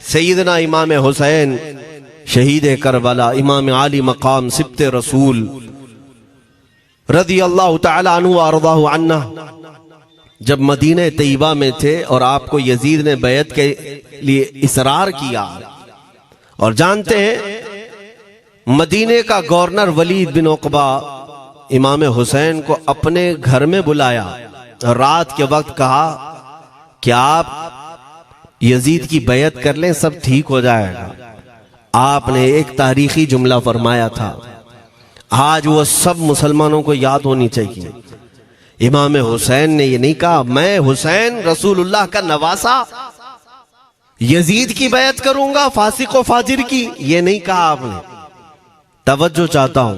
सैयदना इमाम हुसैन शहीद करबला, इमाम आली मकाम सिब्ते रसूल रदी अल्लाह तआला अन्हु व अर्ज़ाहु अन्ना, जब मदीने तैयबा में थे और आपको यजीद ने बैत के लिए इसरार किया, और जानते हैं मदीने का गवर्नर वलीद बिन उक़बा इमाम हुसैन को अपने घर में बुलाया और रात के वक्त कहा कि आप यजीद की बैत कर लें, सब ठीक हो जाएगा। आपने एक तारीखी जुमला फरमाया था, आज वो सब मुसलमानों को याद होनी चाहिए। इमाम हुसैन ने ये नहीं कहा मैं हुसैन रसूलुल्लाह का नवासा यजीद की बैत करूंगा फासिक व फाजिर की, ये नहीं कहा आपने। तवज्जो चाहता हूं,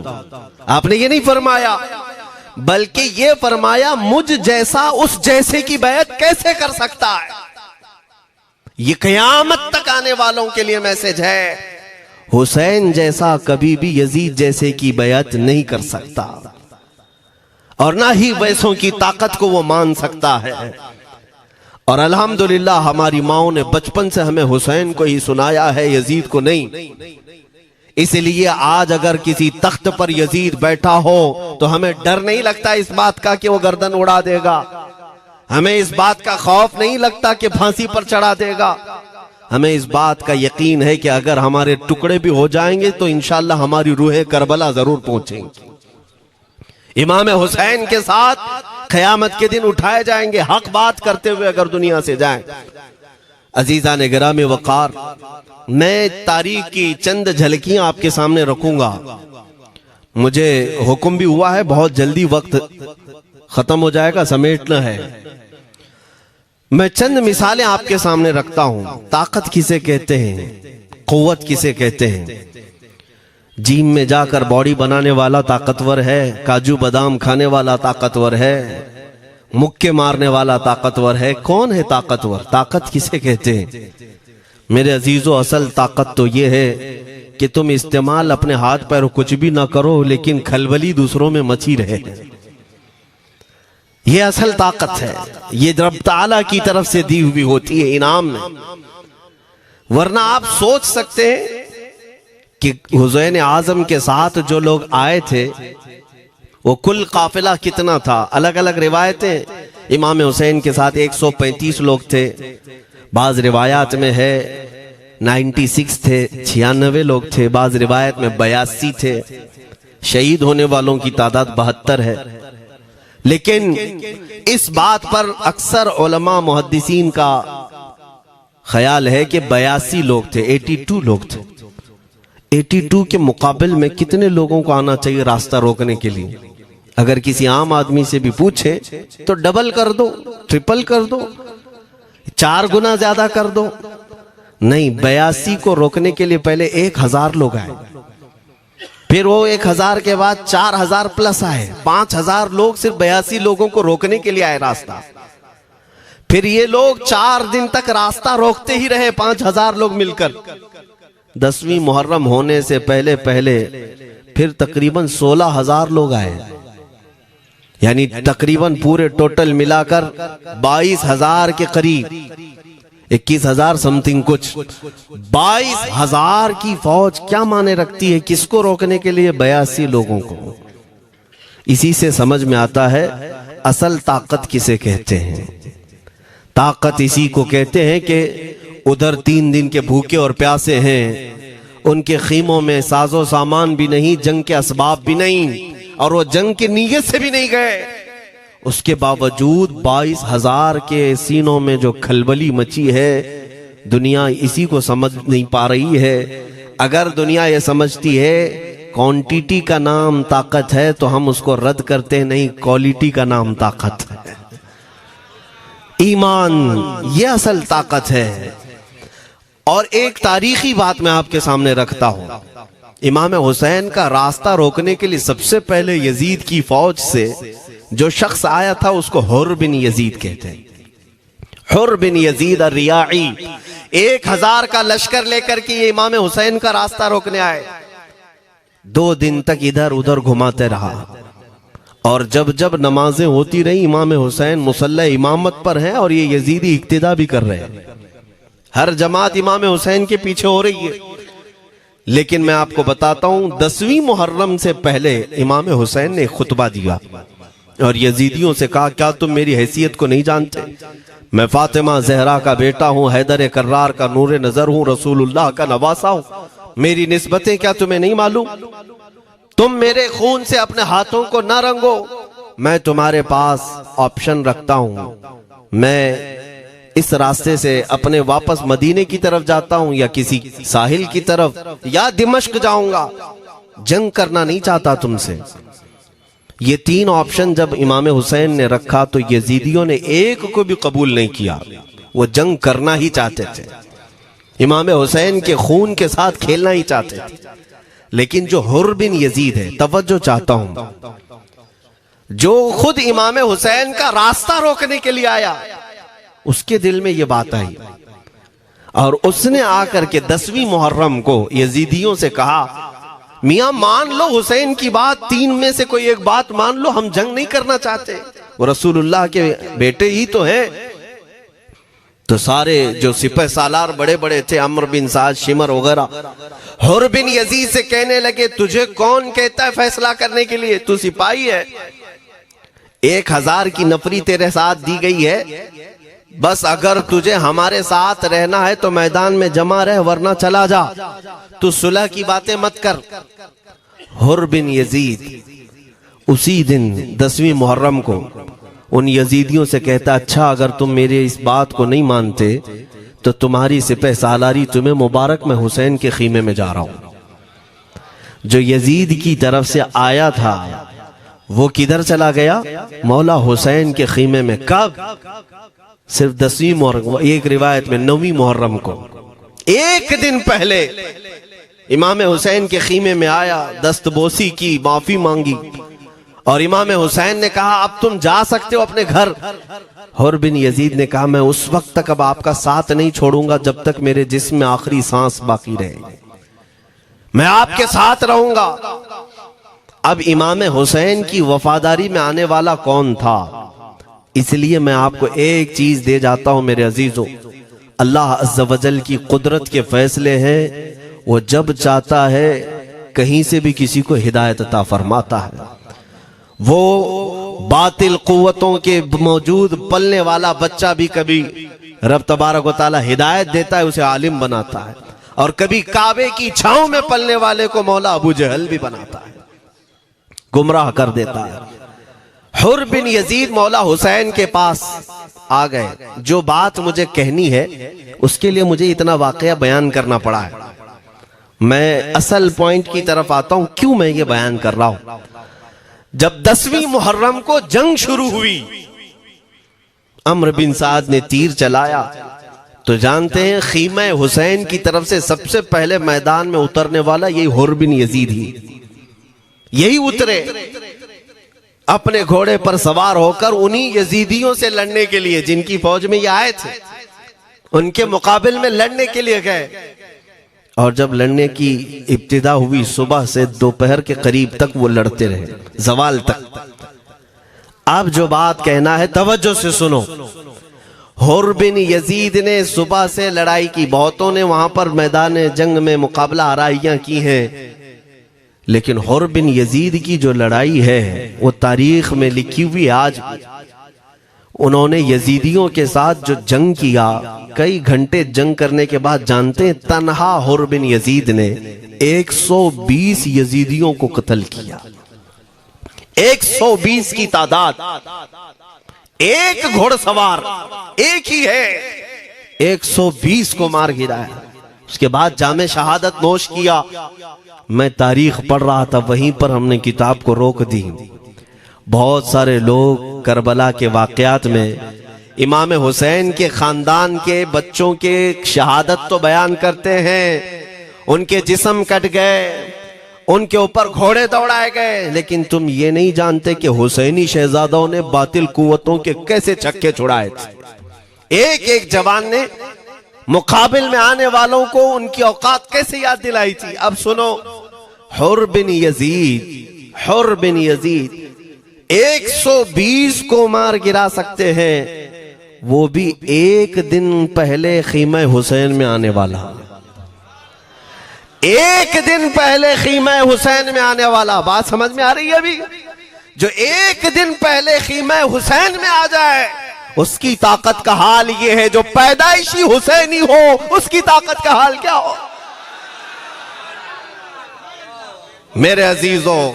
आपने ये नहीं फरमाया, बल्कि ये फरमाया मुझ जैसा उस जैसे की बैत कैसे कर सकता है। ये क़यामत तक आने वालों के लिए मैसेज है, हुसैन जैसा कभी भी यजीद जैसे की बैत नहीं कर सकता, और ना ही वैसों की ताकत को वो मान सकता है। और अल्हम्दुलिल्लाह हमारी माओ ने बचपन से हमें हुसैन को ही सुनाया है, यजीद को नहीं। इसलिए आज अगर किसी तख्त पर यजीद बैठा हो तो हमें डर नहीं लगता इस बात का कि वो गर्दन उड़ा देगा, हमें इस बात का खौफ नहीं लगता कि फांसी पर चढ़ा देगा। हमें इस बात का यकीन है कि अगर हमारे टुकड़े भी हो जाएंगे तो इंशाअल्लाह हमारी रूह करबला जरूर पहुंचेंगी। इमाम हुसैन के साथ क़यामत के दिन उठाए जाएंगे, हक बात करते हुए अगर दुनिया से जाएं। अजीज़ान गिरामी वक़ार, मैं तारीख की चंद झलकियां आपके सामने रखूंगा। मुझे हुक्म भी हुआ है, बहुत जल्दी वक्त खत्म हो जाएगा, समेटना है। मैं चंद मिसालें आपके सामने रखता हूं। ताकत किसे कहते हैं, क़ुव्वत किसे कहते हैं। जिम में जाकर बॉडी बनाने वाला ताकतवर है, काजू बादाम खाने वाला ताकतवर है, मुक्के मारने वाला ताकतवर है। कौन है ताकतवर? ताकत किसे कहते हैं? मेरे अजीजों, असल ताकत तो ये है कि तुम इस्तेमाल अपने हाथ पैर कुछ भी ना करो, लेकिन खलबली दूसरों में मची रहे। ये असल ताकत है, ये रब ताला की तरफ से दी हुई होती है इनाम में। वरना आप सोच सकते हैं कि हुसैन आजम के साथ जो लोग आए थे वो कुल काफिला कितना था। अलग अलग रिवायतें, इमाम हुसैन के साथ 135 लोग थे, बाज रिवायात में है 96 थे, 96 लोग थे, बाज रिवायत में 82 थे। शहीद होने वालों की तादाद 72 है। लेकिन इस बात पर अक्सर उलमा मुहद्दिसीन का ख्याल है कि 82 लोग थे, 82 लोग थे। 82 के मुकाबिल में कितने लोगों को आना चाहिए रास्ता रोकने के लिए? अगर किसी आम आदमी से भी पूछे तो डबल कर दो, ट्रिपल कर दो, 4 गुना ज्यादा कर दो। नहीं, 82 को रोकने के लिए पहले 1000 लोग आए, फिर वो 1000 के बाद 4000 प्लस आए, 5000 लोग सिर्फ 82 लोगों को रोकने के लिए आए रास्ता। फिर ये लोग 4 दिन तक रास्ता रोकते ही रहे, 5000 लोग मिलकर। 10वीं मुहर्रम होने से पहले पहले फिर तकरीबन 16000 लोग आए, यानी तकरीबन पूरे टोटल मिलाकर 22000 के करीब, 21000 समथिंग कुछ। 22000 की फौज क्या माने रखती है? किसको रोकने के लिए? 82 लोगों को। इसी से समझ में आता है असल ताकत किसे कहते हैं। ताकत इसी को कहते हैं कि उधर 3 दिन के भूखे और प्यासे हैं, उनके खीमों में साजो सामान भी नहीं, जंग के असबाब भी नहीं, और वो जंग की नीयत से भी नहीं गए। उसके बावजूद 22000 के सीनों में जो खलबली मची है, दुनिया इसी को समझ नहीं पा रही है। अगर दुनिया ये समझती है क्वांटिटी का नाम ताकत है तो हम उसको रद्द करते नहीं, क्वालिटी का नाम ताकत है। ईमान ये असल ताकत है। और एक तारीखी बात मैं आपके सामने रखता हूं। इमाम हुसैन का रास्ता रोकने के लिए सबसे पहले यजीद की फौज से जो शख्स आया था उसको हुर बिन यजीद कहते हैं। हुर बिन यजीद अर्रियाई 1000 का लश्कर लेकर के ये इमाम हुसैन का रास्ता रोकने आए। 2 दिन तक इधर उधर घुमाते रहा, और जब जब नमाजें होती रही, इमाम हुसैन मुसल्ला इमामत पर हैं और ये यजीदी इक्तिदा भी कर रहे हैं। हर जमात इमाम हुसैन के पीछे हो रही है। लेकिन मैं आपको बताता हूं 10वीं मुहर्रम से पहले इमाम हुसैन ने खुतबा दिया और यजीदियों से कहा, क्या तुम मेरी हैसियत को नहीं जानते? मैं फातिमा जहरा का बेटा हूं, हैदर कर्रार का नूर नजर हूं, रसूलुल्लाह का नवासा हूं। मेरी निस्बतें क्या तुम्हें नहीं मालूम? तुम मेरे खून से अपने हाथों को न रंगो। मैं तुम्हारे पास ऑप्शन रखता हूं, मैं इस रास्ते से अपने वापस मदीने की तरफ जाता हूं या किसी साहिल की तरफ या दिमश्क जाऊंगा। जंग करना नहीं चाहता तुमसे। ये 3 ऑप्शन जब इमाम हुसैन ने रखा तो यजीदियों ने एक को भी कबूल नहीं किया। वो जंग करना ही चाहते थे, इमाम हुसैन के खून के साथ खेलना ही चाहते थे। लेकिन जो हुर बिन यजीद है, तवज्जो चाहता हूं, जो खुद इमाम हुसैन का रास्ता रोकने के लिए आया, उसके दिल में ये बात आई और उसने आकर के 10वीं मुहर्रम को यजीदियों से कहा, मियां मान लो हुसैन की बात, 3 में से कोई एक बात मान लो, हम जंग नहीं करना चाहते, वो रसूलुल्लाह के बेटे ही तो हैं। तो सारे जो सिपह सालार बड़े बड़े थे, अम्र बिन साद, शिमर वगैरह, हुर बिन यजीद से कहने लगे, तुझे कौन कहता है फैसला करने के लिए? तू सिपाही है, 1000 की नफरी तेरे साथ दी गई है, बस अगर तुझे हमारे साथ रहना है तो मैदान में जमा रह, वरना चला जा, तू सुलह की बातें मत कर। हुर बिन यजीद उसी दिन 10वीं मुहर्रम को उन यजीदियों से कहता, अच्छा अगर तुम मेरे इस बात को नहीं मानते तो तुम्हारी सिपह सालारी तुम्हें मुबारक, मैं हुसैन के खीमे में जा रहा हूं। जो यजीद की तरफ से आया था वो किधर चला गया? मौला हुसैन के खीमे में। कब? सिर्फ 10वीं मुहर्रम, एक रिवायत में 9वीं मुहर्रम को, एक दिन पहले इमाम हुसैन के खीमे में आया, दस्तबोसी की, माफी मांगी और इमाम हुसैन ने कहा, अब तुम जा सकते हो अपने घर। हुर बिन यजीद ने कहा, मैं उस वक्त तक अब आपका साथ नहीं छोड़ूंगा जब तक मेरे जिस्म में आखिरी सांस बाकी रहे, मैं आपके साथ रहूंगा। अब इमाम हुसैन की वफादारी में आने वाला कौन था? इसलिए मैं आपको एक चीज दे जाता हूं मेरे अजीजों, अल्लाह अज़्ज़ वजल की कुदरत के फैसले हैं, वो जब चाहता है कहीं से भी किसी को हिदायत अता फरमाता है। वो बातिल कुव्वतों के मौजूद पलने वाला बच्चा भी कभी रब तबारक व तआला हिदायत देता है, उसे आलिम बनाता है, और कभी काबे की छांव में पलने वाले को मौला अबू जहल भी बनाता है, गुमराह कर देता है। हुर बिन यजीद मौला हुसैन के पास आ गए। जो बात मुझे कहनी है उसके लिए मुझे इतना वाकया बयान करना पड़ा है। मैं असल पॉइंट की तरफ आता हूं, क्यों मैं ये बयान कर रहा हूं। जब 10वीं मुहर्रम को जंग शुरू हुई, अम्र बिन साद ने तीर चलाया, तो जानते हैं खीमा हुसैन की तरफ से सबसे पहले मैदान में उतरने वाला यही हुर बिन यजीद ही, यही उतरे अपने घोड़े पर सवार होकर उन्हीं यजीदियों से लड़ने के लिए जिनकी फौज में ये आए थे, उनके मुकाबले में लड़ने के लिए गए। और जब लड़ने की इब्तिदा हुई, सुबह से दोपहर के करीब तक वो लड़ते रहे, जवाल तक। अब जो बात कहना है तवज्जो से सुनो। हुर बिन यजीद ने सुबह से लड़ाई की, बहुतों ने वहां पर मैदान जंग में मुकाबला आराइयां की हैं, लेकिन हुर बिन यजीद की जो लड़ाई है वो तारीख में लिखी हुई। आज उन्होंने यजीदियों के साथ जो जंग किया, कई घंटे जंग करने के बाद, जानते हैं तन्हा हुर बिन यजीद ने 120 यजीदियों को कत्ल किया। 120 की तादाद, एक घोड़सवार एक ही है, 120 को मार गिराया। उसके बाद जामे शहादत नोश किया। मैं तारीख पढ़ रहा था, वहीं पर हमने किताब को रोक दी। बहुत सारे लोग करबला के वाकयात में इमाम हुसैन के खानदान के बच्चों के शहादत तो बयान करते हैं, उनके जिस्म कट गए, उनके ऊपर घोड़े दौड़ाए गए, लेकिन तुम ये नहीं जानते कि हुसैनी शहजादों ने बातिल कुव्वतों के कैसे छक्के छुड़ाए थे। एक एक जवान ने मुकाबिल में आने वालों को उनकी औकात कैसे याद दिलाई थी। अब सुनो, हुर बिन यजीद 120 को मार गिरा सकते हैं, वो भी एक दिन पहले खीमा हुसैन में आने वाला, एक दिन पहले खीमा हुसैन में आने वाला। बात समझ में आ रही है? अभी जो एक दिन पहले खीमा हुसैन में आ जाए उसकी ताकत का हाल ये है, जो पैदाइशी हुसैनी हो उसकी ताकत का हाल क्या हो। मेरे अजीजों,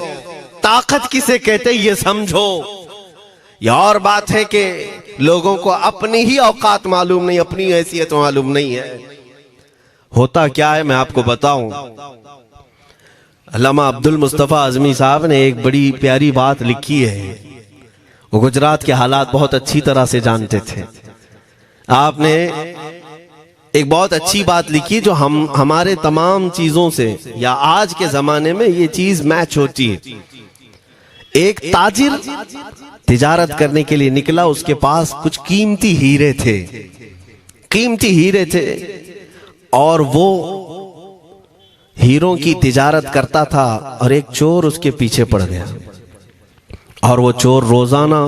ताकत किसे कहते ये समझो। यह और बात है कि लोगों को अपनी ही औकात मालूम नहीं, अपनी हैसियत मालूम नहीं है। होता क्या है मैं आपको बताऊं। अल्लामा अब्दुल मुस्तफा आजमी साहब ने एक बड़ी प्यारी बात लिखी है। वो गुजरात के हालात बहुत अच्छी तरह से जानते थे। आपने एक बहुत अच्छी बात लिखी जो हमारे तमाम चीजों से या आज के जमाने में ये चीज मैच होती है। एक ताजिर तिजारत करने के लिए निकला, उसके पास कुछ कीमती हीरे थे, कीमती हीरे थे, और वो हीरों की तिजारत करता था। और एक चोर उसके पीछे पड़ गया, और वो चोर रोजाना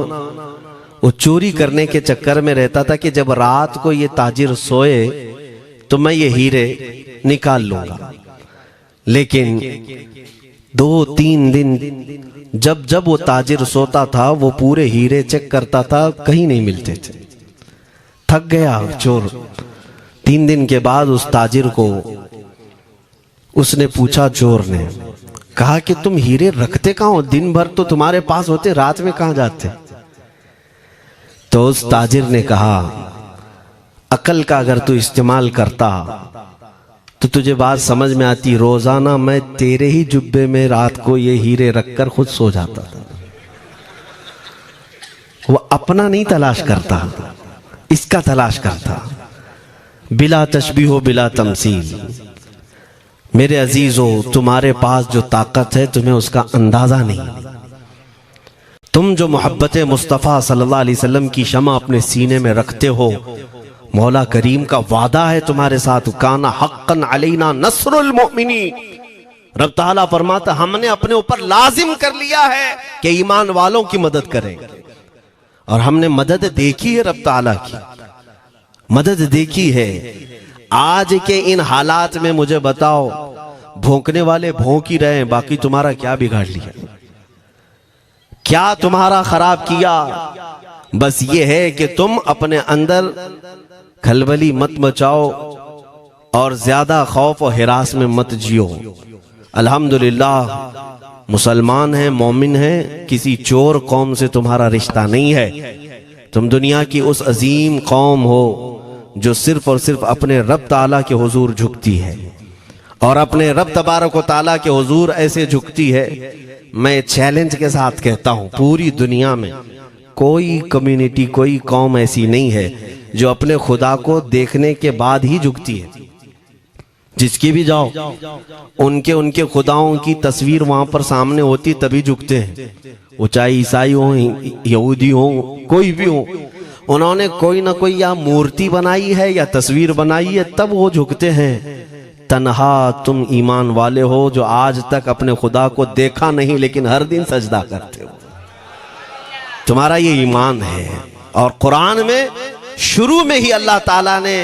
वो चोरी करने के चक्कर में रहता था कि जब रात को ये ताजिर सोए तो मैं ये हीरे निकाल लूंगा। लेकिन 2-3 दिन जब जब वो ताजिर सोता था वो पूरे हीरे चेक करता था, कहीं नहीं मिलते थे। थक गया चोर। 3 दिन के बाद उस ताजिर को उसने पूछा, चोर ने कहा कि तुम हीरे रखते कहाँ हो? दिन भर तो तुम्हारे पास होते, रात में कहाँ जाते? तो उस ताजिर ने कहा, अकल का अगर तू इस्तेमाल करता तो तुझे बात समझ में आती। रोजाना मैं तेरे ही जुब्बे में रात को ये हीरे रखकर खुद सो जाता था। वो अपना नहीं तलाश करता, इसका तलाश करता। बिला तशबीह हो बिला तमसील। मेरे अजीजों, तुम्हारे पास जो ताकत है तुम्हें उसका अंदाजा नहीं। तुम जो मोहब्बत मुस्तफ़ा सल्लल्लाहु अलैहि वसल्लम की शमा अपने सीने में रखते हो, मौला करीम का वादा है तुम्हारे साथ, काना हक्कन अलैना नस्रुल मोमिनीन। रब ताला फरमाता हमने अपने ऊपर लाजिम कर लिया है कि ईमान वालों की मदद करें। और हमने मदद देखी है, रब ताला की मदद देखी है। आज के इन हालात में मुझे बताओ, भौंकने वाले भौंक ही रहे हैं, बाकी तुम्हारा क्या बिगाड़ लिया, क्या तुम्हारा खराब किया? बस ये है कि तुम अपने अंदर खलबली मत मचाओ और ज्यादा खौफ और हिरास में मत जियो। अल्हम्दुलिल्लाह मुसलमान हैं, मोमिन हैं, किसी चोर कौम से तुम्हारा रिश्ता नहीं है। तुम दुनिया की उस अजीम कौम हो जो सिर्फ और सिर्फ अपने रब ताला के हुजूर झुकती है, और अपने रब तबारक व ताला के हुजूर ऐसे झुकती है। मैं चैलेंज के साथ कहता हूं, पूरी दुनिया में कोई कम्युनिटी, कोई कौम ऐसी नहीं है जो अपने खुदा को देखने के बाद ही झुकती है। जिसकी भी जाओ, उनके खुदाओं की तस्वीर वहां पर सामने होती तभी झुकते हैं। वो चाहे ईसाई हो, यहूदी हो, कोई भी हो, उन्होंने कोई ना कोई या मूर्ति बनाई है या तस्वीर बनाई है, तब वो झुकते हैं। तन्हा तुम ईमान वाले हो जो आज तक अपने खुदा को देखा नहीं लेकिन हर दिन सजदा करते हो, तुम्हारा ये ईमान है। और कुरान में शुरू में ही अल्लाह ताला ने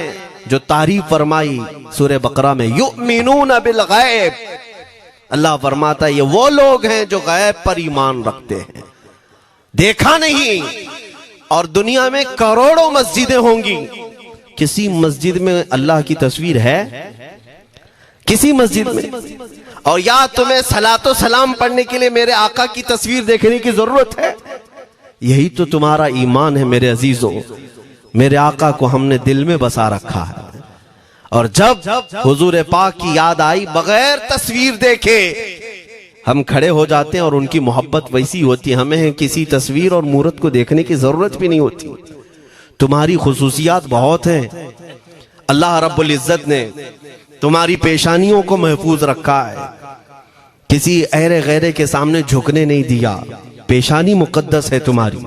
जो तारीफ फरमाई सूरह बकरा में, युमिनून बिल गैब, अल्लाह फरमाता है ये वो लोग हैं जो गैब पर ईमान रखते हैं, देखा नहीं। और दुनिया में करोड़ों मस्जिदें होंगी, किसी मस्जिद में अल्लाह की तस्वीर है? किसी मस्जिद में? और या तुम्हें सलातो सलाम पढ़ने के लिए मेरे आका की तस्वीर देखने की जरूरत है? यही तो तुम्हारा ईमान है मेरे अजीजों। मेरे आका को हमने दिल में बसा रखा है, और जब हुजूर पाक की याद आई, बगैर तस्वीर देखे हम खड़े हो जाते हैं। और उनकी मोहब्बत वैसी होती है, हमें किसी तस्वीर और मूरत को देखने की जरूरत भी नहीं होती। तुम्हारी खुसूसियात बहुत हैं। अल्लाह रब्बुल इज्जत ने तुम्हारी पेशानियों को महफूज रखा है, किसी अहरे गैरे के सामने झुकने नहीं दिया। पेशानी मुकद्दस है तुम्हारी।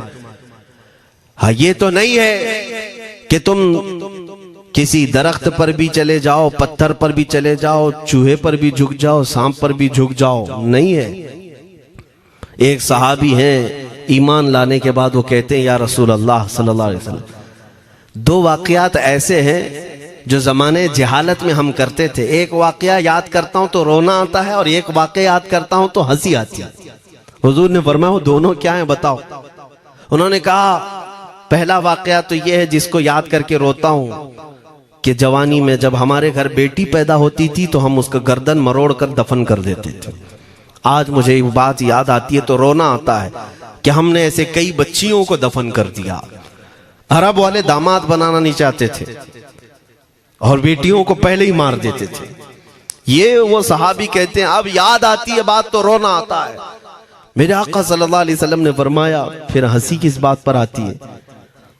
हाँ, ये तो नहीं है कि तुम किसी दरख्त पर भी चले जाओ, पत्थर पर भी चले जाओ, चूहे पर भी झुक जाओ, सांप पर भी झुक जाओ, नहीं है। एक सहाबी हैं, ईमान लाने के बाद वो कहते हैं, या रसूल अल्लाह सल्लल्लाहु अलैहि वसल्लम, दो वाकयात ऐसे हैं जो जमाने जहालत में हम करते थे। एक वाकया याद करता हूं तो रोना आता है और एक वाकया याद करता हूं तो हंसी आती है। हुजूर ने फरमाया वो दोनों क्या है बताओ। उन्होंने कहा पहला वाकया तो ये है जिसको याद करके रोता हूं कि जवानी में जब हमारे घर बेटी पैदा होती थी तो हम उसका गर्दन मरोड़ कर दफन कर देते थे। आज मुझे वो बात याद आती है तो रोना आता है कि हमने ऐसे कई बच्चियों को दफन कर दिया। अरब वाले दामाद बनाना नहीं चाहते थे और बेटियों को पहले ही मार देते थे। ये वो सहाबी कहते हैं अब याद आती है बात तो रोना आता है। मेरे आका सल्लल्लाहु अलैहि वसल्लम ने फरमाया फिर हंसी किस बात पर आती है।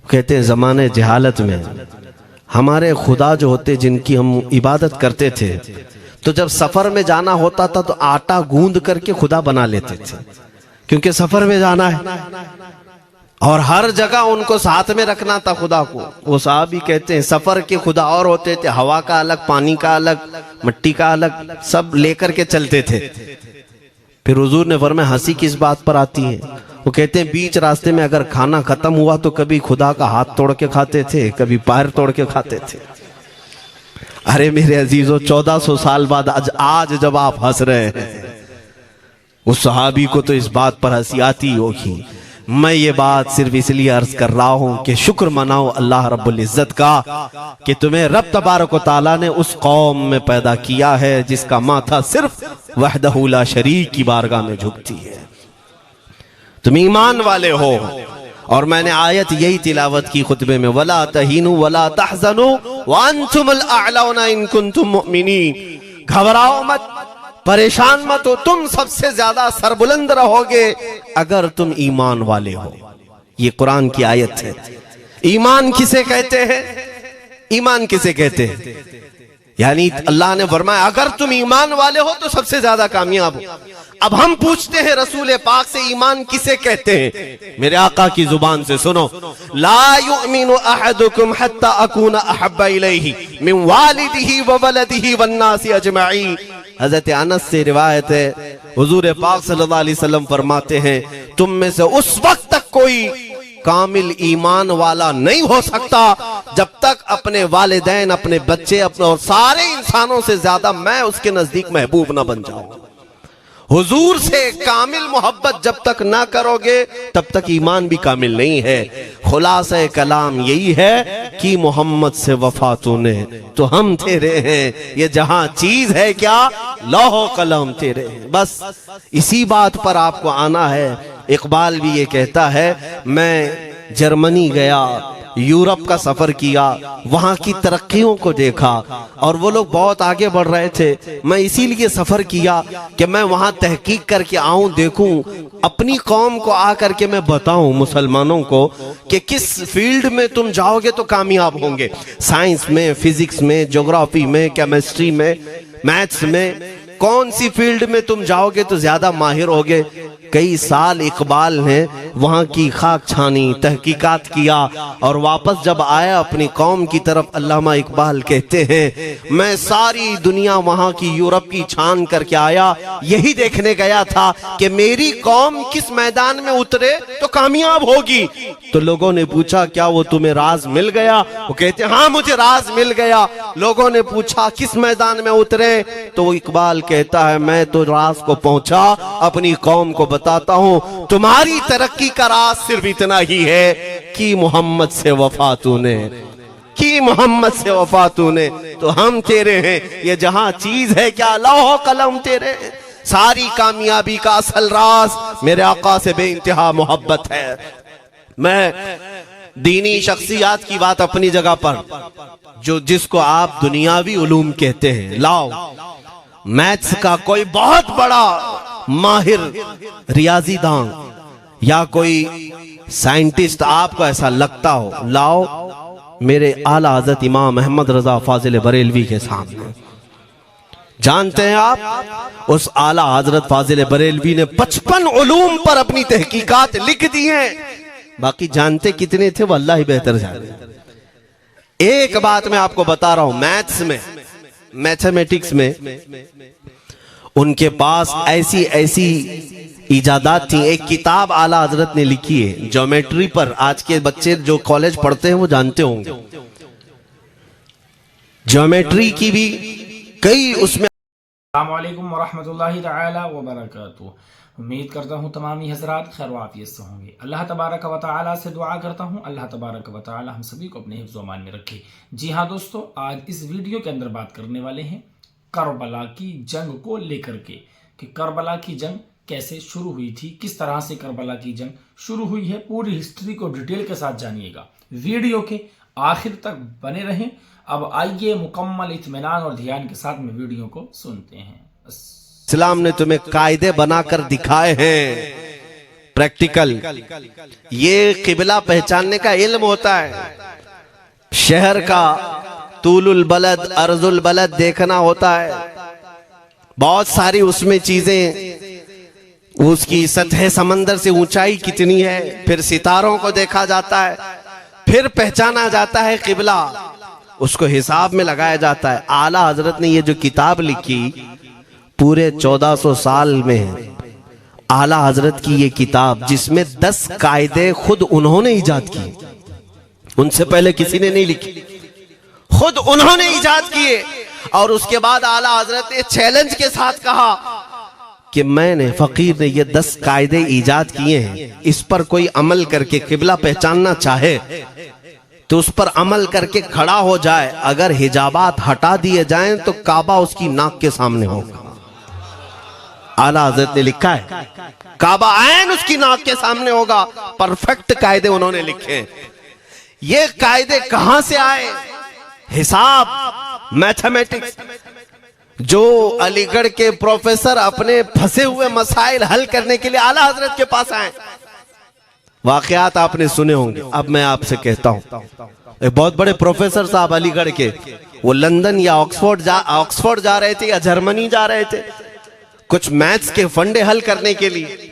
कहते हैं जमाने जहालत में हमारे खुदा जो होते जिनकी हम इबादत करते थे तो जब सफर में जाना होता था तो आटा गूंद करके खुदा बना लेते थे, क्योंकि सफर में जाना है और हर जगह उनको साथ में रखना था खुदा को। वो साहब ही कहते हैं सफर के खुदा और होते थे, हवा का अलग, पानी का अलग, मिट्टी का अलग, सब लेकर के चलते थे। फिर हुजूर ने फरमाया हंसी किस बात पर आती है। वो कहते हैं बीच रास्ते में अगर खाना खत्म हुआ तो कभी खुदा का हाथ तोड़ के खाते थे, कभी पैर तोड़ के खाते थे। अरे मेरे अजीजों 1400 साल बाद आज जब आप हंस रहे हैं उस सहाबी को तो इस बात पर हंसी आती होगी। मैं ये बात सिर्फ इसलिए अर्ज कर रहा हूं कि शुक्र मनाओ अल्लाह रब्बुल इज्जत का कि तुम्हें रब तबारक व तआला ने उस कौम में पैदा किया है जिसका माथा सिर्फ वहदहू ला शरीक की बारगाह में झुकती है। तुम ईमान वाले हो। और मैंने आयत यही तिलावत की खुतबे में, वला तहीनु वला तहज़नु व अंतुमुल अअलौना इन कुंतुम मुमिनीन। घबराओ मत, परेशान मत हो, तुम सबसे ज्यादा सरबुलंद रहोगे अगर तुम ईमान वाले हो। ये कुरान की आयत है। ईमान किसे कहते हैं? ईमान किसे कहते हैं? यानी अल्लाह ने फरमाया अगर तुम ईमान वाले हो तो सबसे ज्यादा कामयाब हो। अब हम पूछते हैं रसूल पाक से ईमान किसे कहते हैं? मेरे आका की जुबान से सुनो, ला युमिनु अहदुकुम हत्ता अकूना अहब्बा इलैहि मिन वालिदिही व वलदिही वन्नासी अजमईन। हजरत अनस से रिवायत है, हुजूर पाक सल्लल्लाहु अलैहि वसल्लम फरमाते हैं तुम में से उस वक्त तक कोई कामिल ईमान वाला नहीं हो सकता जब तक अपने वालिदैन, अपने बच्चे, अपने और सारे इंसानों से ज्यादा मैं उसके नजदीक महबूब ना बन जाऊं। हुजूर से कामिल मोहब्बत जब तक ना करोगे तब तक ईमान भी कामिल नहीं है। खुलासा कलाम यही है कि मोहम्मद से वफा तूने तो हम तेरे हैं, ये जहां चीज है क्या लौह कलम तेरे हैं। बस इसी बात पर आपको आना है। इकबाल भी ये कहता है मैं जर्मनी गया, यूरोप का सफर किया, वहां की तरक्कियों को देखा और वो लोग बहुत आगे बढ़ रहे थे। मैं इसीलिए सफर किया कि मैं वहां तहकीक करके आऊं, देखूं, अपनी कौम को आकर के मैं बताऊं मुसलमानों को कि किस फील्ड में तुम जाओगे तो कामयाब होंगे। साइंस में, फिजिक्स में, ज्योग्राफी में, केमिस्ट्री में, मैथ्स में, कौन सी फील्ड में तुम जाओगे तो ज्यादा माहिर होगे। कई साल इकबाल ने वहां की खाक छानी, तहकीकात किया और वापस जब आया अपनी कौम की तरफ, अल्लामा इकबाल कहते हैं मैं सारी दुनिया वहां की यूरोप की छान करके आया, यही देखने गया था कि मेरी कौम किस मैदान में उतरे तो कामयाब होगी। तो लोगों ने पूछा क्या वो तुम्हें राज मिल गया? वो कहते हाँ मुझे राज मिल गया। लोगों ने पूछा किस मैदान में उतरे? तो इकबाल कहता है मैं तो राज को पहुंचा, अपनी कौम को बताता हूं तुम्हारी तरक्की का राज सिर्फ इतना ही है कि मोहम्मद से वफा तूने, कि मोहम्मद से वफा तूने तो हम तेरे हैं। ये जहां चीज है क्या लौह कलम तेरे हैं। सारी कामयाबी का असल राज मेरे आका से बेइंतहा मोहब्बत है। मैं दीनी शख्सियात की बात अपनी जगह पर, जो जिसको आप दुनियावी उलूम कहते हैं, लाओ मैथ्स का कोई बहुत बड़ा माहिर रियाजीदान या कोई साइंटिस्ट आपको ऐसा लगता हो, लाओ मेरे आला हजरत इमाम अहमद रजा फाजिल बरेलवी के सामने। जानते हैं आप उस आला हजरत फाजिल बरेलवी ने 55 उलूम पर अपनी तहकीकात लिख दी हैं। बाकी जानते कितने थे वो अल्लाह ही बेहतर जाने। एक बात मैं आपको बता रहा हूं, मैथ्स में, मैथमेटिक्स में उनके पास ऐसी ऐसी इजादात थी। एक किताब आला हजरत ने लिखी है ज्योमेट्री पर, आज के बच्चे जो कॉलेज पढ़ते हैं वो जानते होंगे। ज्योमेट्री की भी कई उसमें। अस्सलामु अलैकुम वरहमतुल्लाहि तआला व बरकातुहू। उम्मीद करता हूँ तमामी हज़रात खैर व आफियत से होंगे। अल्लाह तबारक व तआला से दुआ करता हूँ अल्लाह तबारक व तआला हम सभी को अपने हिफ्ज़ व अमान में रखे। जी हाँ दोस्तों, आज इस वीडियो के अंदर बात करने वाले हैं करबला की जंग को लेकर के, कि करबला की जंग कैसे शुरू हुई थी, किस तरह से करबला की जंग शुरू हुई है। पूरी हिस्ट्री को डिटेल के साथ जानिएगा, वीडियो के आखिर तक बने रहें। अब आइए मुकम्मल इत्मीनान और ध्यान के साथ में वीडियो को सुनते हैं। इस्लाम ने तुम्हें कायदे बनाकर दिखाए हैं प्रैक्टिकल। ये किबला पहचानने का इल्म होता है, शहर का तूलुल बलद अर्जुल बलद देखना होता है, बहुत सारी उसमें चीजें, उसकी सतह समंदर से ऊंचाई कितनी है, फिर सितारों को देखा जाता है, फिर पहचाना जाता है किबला, उसको हिसाब में लगाया जाता है। आला हजरत ने ये जो किताब लिखी पूरे 1400 साल में, आला हजरत की ये किताब जिसमें 10 कायदे खुद उन्होंने इजाद किए, उनसे पहले किसी ने नहीं लिखी, खुद उन्होंने इजाद किए। और उसके बाद आला हजरत ने चैलेंज के साथ कहा कि मैंने फकीर ने ये 10 कायदे इजाद किए हैं, इस पर कोई अमल करके किबला पहचानना चाहे तो उस पर अमल करके खड़ा हो जाए, अगर हिजाबात हटा दिए जाएं तो काबा उसकी नाक के सामने होगा। आला हजरत ने लिखा है काबा ऐन उसकी नाक के सामने होगा। परफेक्ट कायदे उन्होंने लिखे। ये कायदे कहां से आए? हिसाब, मैथमेटिक्स। जो अलीगढ़ के प्रोफेसर अपने फंसे हुए मसाइल हल करने के लिए आला हजरत के पास आए, वाकयात आपने सुने होंगे। अब मैं आपसे कहता हूं, एक बहुत बड़े प्रोफेसर साहब अलीगढ़ के, वो लंदन या ऑक्सफोर्ड जा रहे थे या जर्मनी जा रहे थे कुछ मैथ्स के फंडे हल करने के लिए।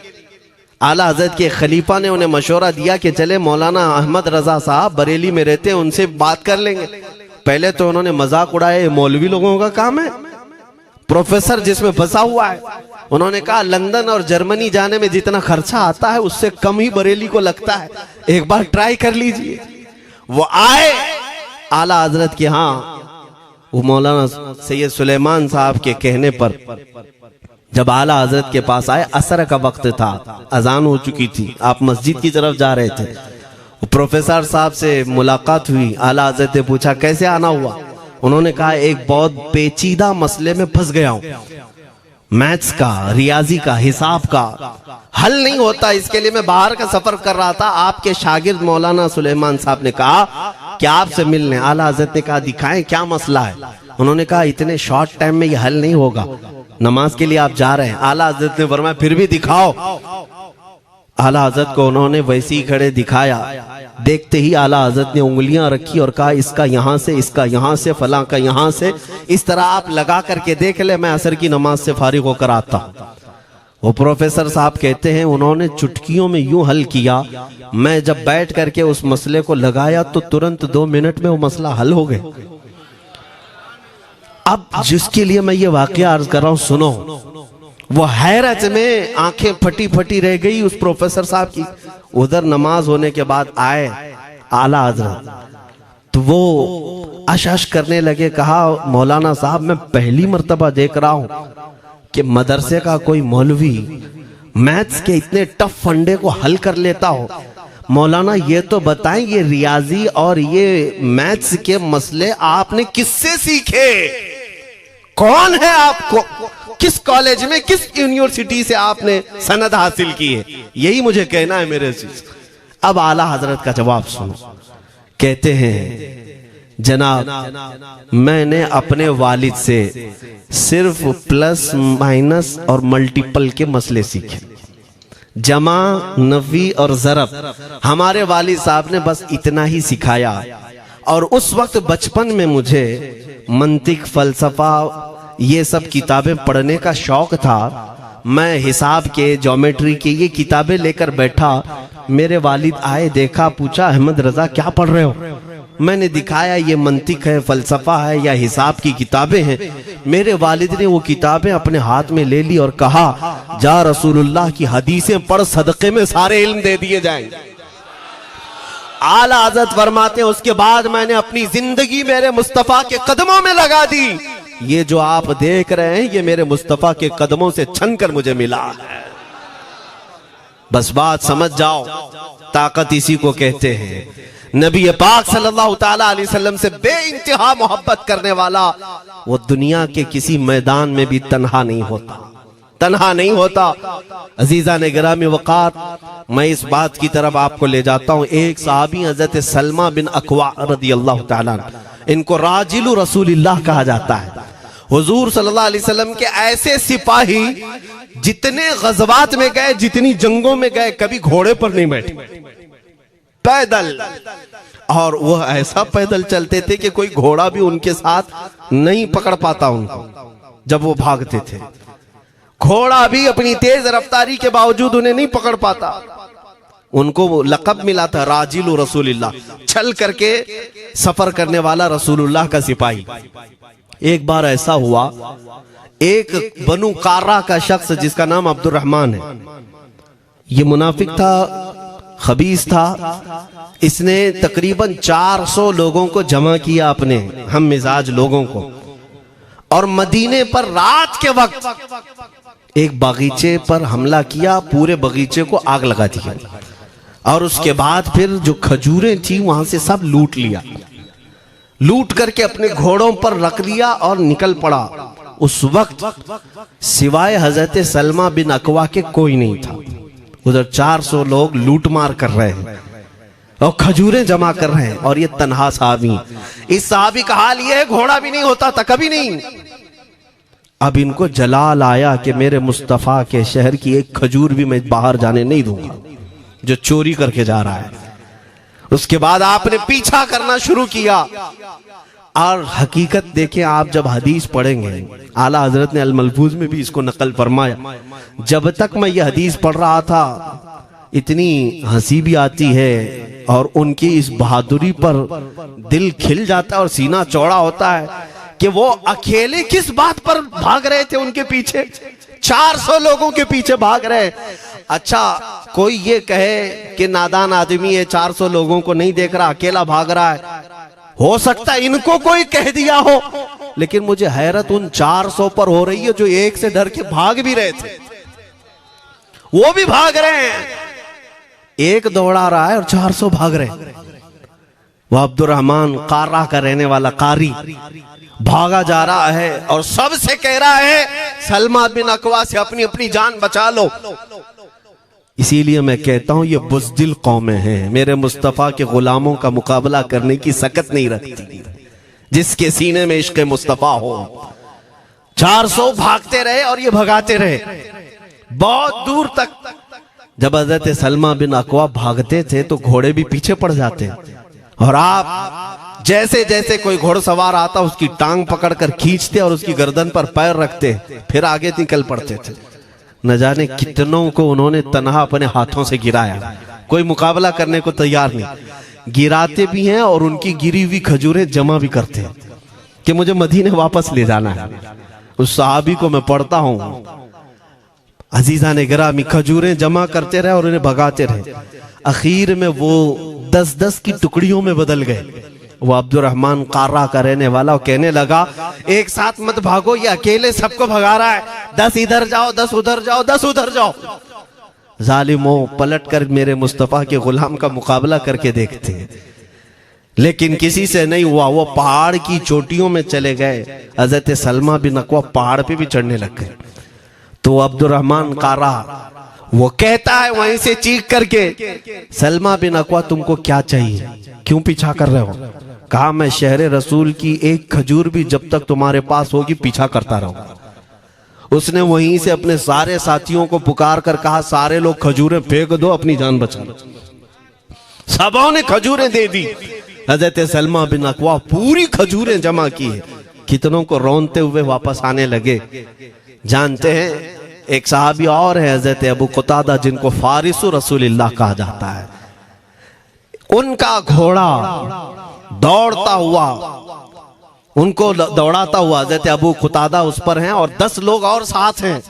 आला हजरत के खलीफा ने उन्हें मशवरा दिया कि चले मौलाना अहमद रजा साहब बरेली में रहते हैं, उनसे बात कर लेंगे। पहले तो उन्होंने मजाक उड़ाया, मौलवी लोगों का काम है, प्रोफेसर जिसमें फंसा हुआ है। उन्होंने कहा लंदन और जर्मनी जाने में जितना खर्चा आता है उससे कम ही बरेली को लगता है, एक बार ट्राई कर लीजिए। वो आए आला हजरत के यहाँ, वो मौलाना सैयद सुलेमान साहब के कहने पर जब आला हजरत के पास आए, असर का वक्त था, अजान हो चुकी थी, आप मस्जिद की तरफ जा रहे थे। प्रोफेसर साहब से मुलाकात हुई, आला हजरत ने पूछा कैसे आना हुआ? उन्होंने कहा एक बहुत पेचीदा मसले में फंस गया हूं, मैथ्स का, रियाजी का, हिसाब का हल नहीं होता, इसके लिए मैं बाहर का सफर कर रहा था। आपके शागिर्द मौलाना सुलेमान साहब ने कहा कि आपसे मिलने। आला हजरत ने कहा दिखाएं क्या मसला है? उन्होंने कहा इतने शॉर्ट टाइम में यह हल नहीं होगा, नमाज के लिए आप जा रहे हैं। आला हजरत ने फरमाया फिर भी दिखाओ। आला हजरत को उन्होंने वैसे ही खड़े दिखाया। देखते ही आला हजरत ने उंगलियां रखी और कहा इसका यहां से, इसका यहां से, फलां का यहां से, इस तरह आप लगा करके देख ले, मैं असर की नमाज से फारिग होकर आता। वो प्रोफेसर साहब कहते हैं उन्होंने चुटकियों में यूं हल किया, मैं जब बैठ करके उस मसले को लगाया तो तुरंत 2 मिनट में वो मसला हल हो गया। अब जिसके लिए मैं ये वाकया अर्ज कर रहा हूं सुनो। वो हैरत में आंखें फटी फटी रह गई उस प्रोफेसर साहब की। उधर नमाज होने के बाद आए आला हजरत, तो वो अश करने लगे। कहा मौलाना साहब मैं पहली मर्तबा देख रहा हूं कि मदरसे का कोई मौलवी मैथ्स के इतने टफ फंडे को हल कर लेता हो। मौलाना ये तो बताएं ये रियाजी और ये मैथ्स के मसले आपने किससे सीखे? कौन है आपको? किस कॉलेज में, किस यूनिवर्सिटी से आपने सनद हासिल की है? यही मुझे कहना है मेरे से। अब आला हजरत का जवाब सुनो। कहते हैं जनाब मैंने अपने वालिद से सिर्फ प्लस माइनस और मल्टीपल के मसले सीखे, जमा, नफी और ज़रब हमारे वालिद साहब ने बस इतना ही सिखाया। और उस वक्त बचपन में मुझे मंतिक, फलसफा, ये सब किताबें पढ़ने का शौक था। मैं हिसाब के, ज्योमेट्री की ये किताबें लेकर बैठा। मेरे वालिद आए, देखा, पूछा अहमद रजा क्या पढ़ रहे हो? मैंने दिखाया ये मंतिक है, फलसफा है या हिसाब की किताबें हैं। मेरे वालिद ने वो किताबें अपने हाथ में ले ली और कहा, जा रसूलुल्लाह की हदीसें पढ़, सदक़े में सारे इल्म दे दिए जाएंगे। आला हज़रत फरमाते हैं, उसके बाद मैंने अपनी जिंदगी मेरे मुस्तफ़ा के कदमों में लगा दी। ये जो आप देख रहे हैं ये मेरे मुस्तफ़ा के कदमों से छन कर मुझे मिला है। बस बात समझ जाओ, ताकत इसी को कहते हैं। नबी पाक सल्लल्लाहु ताला अलैहि वसल्लम से बेइंतहा मोहब्बत करने वाला वो दुनिया के किसी मैदान में भी तन्हा नहीं होता, तन्हा नहीं होता। अजीजा ने गिरामी वक़ात, मैं इस बात की तरफ आपको ले जाता हूँ। एक सहाबी हजरत सलमा बिन अकवा रदियल्लाहु ताला, इनको राजिलु रसूलिल्लाह कहा जाता है। हुजूर सल्लल्लाहु अलैहि वसल्लम के ऐसे सिपाही जितने गज़वात में गए, जितनी जंगों में गए, कभी घोड़े पर नहीं बैठे, पैदल। और वह ऐसा पैदल चलते थे कि कोई घोड़ा भी उनके साथ नहीं पकड़ पाता उनको जब वो भागते थे। घोड़ा भी अपनी तेज रफ्तारी के बावजूद उन्हें नहीं पकड़ पाता। उनको वो लक़ब मिला था राजिलु रसूलिल्लाह, चल करके सफर करने वाला रसूलुल्लाह का सिपाही। एक बार ऐसा हुआ, एक बनु कार्रा का शख्स जिसका नाम अब्दुर्रहमान है, ये मुनाफिक था, खबीस था। इसने तकरीबन 400 लोगों को जमा किया, अपने हम मिजाज लोगों को, और मदीने पर रात के वक्त एक बगीचे पर हमला किया, पूरे बगीचे को आग लगा दिया। और उसके बाद फिर जो खजूरें थी वहां से सब लूट लिया, लूट करके अपने घोड़ों पर रख लिया और निकल पड़ा। उस वक्त सिवाय हजरत सलमा बिन अकवा के कोई नहीं था। उधर 400 लोग लूट मार कर रहे हैं और खजूरें जमा कर रहे हैं, और ये तन्हा साहबी। इस साहबी का हाल ये है, घोड़ा भी नहीं होता था कभी नहीं। अब इनको जलाल आया कि मेरे मुस्तफ़ा के शहर की एक खजूर भी मैं बाहर जाने नहीं दूंगा जो चोरी करके जा रहा है। उसके बाद आपने पीछा करना शुरू किया। और हकीकत देखें, आप जब हदीस पढ़ेंगे, आला हजरत ने अल मलफूज में भी इसको नकल फरमाया। जब तक मैं ये हदीस पढ़ रहा था, इतनी हंसी भी आती है और उनकी इस बहादुरी पर दिल खिल जाता है और सीना चौड़ा होता है कि वो अकेले किस बात पर भाग रहे थे। उनके पीछे 400 लोगों के पीछे भाग रहे। अच्छा, कोई ये कहे कि नादान आदमी है, 400 लोगों को नहीं देख रहा, अकेला भाग रहा है। हो सकता है इनको कोई कह दिया हो, लेकिन मुझे हैरत उन 400 पर हो रही है जो एक से डर के भाग भी रहे थे। वो भी भाग रहे हैं, एक दौड़ा रहा है और 400 भाग रहे हैं। वह अब्दुर्रहमान कार्रा का रहने वाला कारी भागा जा रहा है और सबसे कह रहा है, सलमा बिन अकवा से अपनी अपनी जान बचा लो। इसीलिए मैं कहता हूं ये बुज़दिल कौमें हैं, मेरे मुस्तफ़ा के गुलामों का मुकाबला करने की सकत नहीं रखती, जिसके सीने में इश्क़ मुस्तफ़ा हो। 400 भागते रहे और ये भगाते रहे बहुत दूर तक। जब हज़रत सलमा बिन अकवा भागते थे तो घोड़े भी पीछे पड़ जाते, और आप जैसे जैसे कोई घोड़सवार आता उसकी टांग पकड़कर खींचते और उसकी गर्दन पर पैर रखते, फिर आगे निकल पड़ते थे। न जाने कितनों को उन्होंने तन्हा अपने हाथों से गिराया, कोई मुकाबला करने को तैयार नहीं। गिराते भी हैं और उनकी गिरी हुई खजूरें जमा भी करते हैं कि मुझे मदीने वापस ले जाना है। उस सहाबी को मैं पढ़ता हूं, अजीजा ने गिरामी खजूरें जमा करते रहे और उन्हें भगाते रहे। आखिर में वो 10-10 की टुकड़ियों में बदल गए। वो अब्दुर्रहमान कार्रा का रहने वाला कहने लगा, एक साथ मत भागो, ये अकेले सबको भगा रहा है, 10 इधर जाओ, 10 उधर जाओ, 10 उधर जाओ। जालिमों, पलट कर मेरे मुस्तफ़ा के गुलाम का मुकाबला करके देखते हैं, लेकिन किसी से नहीं हुआ। वो पहाड़ की चोटियों में चले गए। हज़रत सलमा बिन अकवा पहाड़ पे भी चढ़ने लग गए। तो अब्दुर्रहमान कार्रा वो कहता है वहीं से चीख करके, सलमा बिन अकवा तुमको क्या चाहिए, क्यों पीछा कर रहे हो? कहा, मैं शहर रसूल की एक खजूर भी जब तक तुम्हारे पास होगी पीछा करता रहूंगा। उसने वहीं से अपने सारे साथियों को पुकार कर कहा, सारे लोग खजूरें फेंक दो, अपनी जान बचा लो। सबों ने खजूरें दे दी। हजरत सलमा बिन अकवा पूरी खजूरें जमा की है, कितनों को रोनते हुए वापस आने लगे। जानते हैं, एक सहाबी और है हजरत अबू कुतादा, जिनको फारिसु रसूलिल्लाह कहा जाता है। उनका घोड़ा दौड़ता हुआ, उनको दौड़ाता हुआ हजरत अबू कुतादा उस पर हैं और 10 लोग और साथ हैं।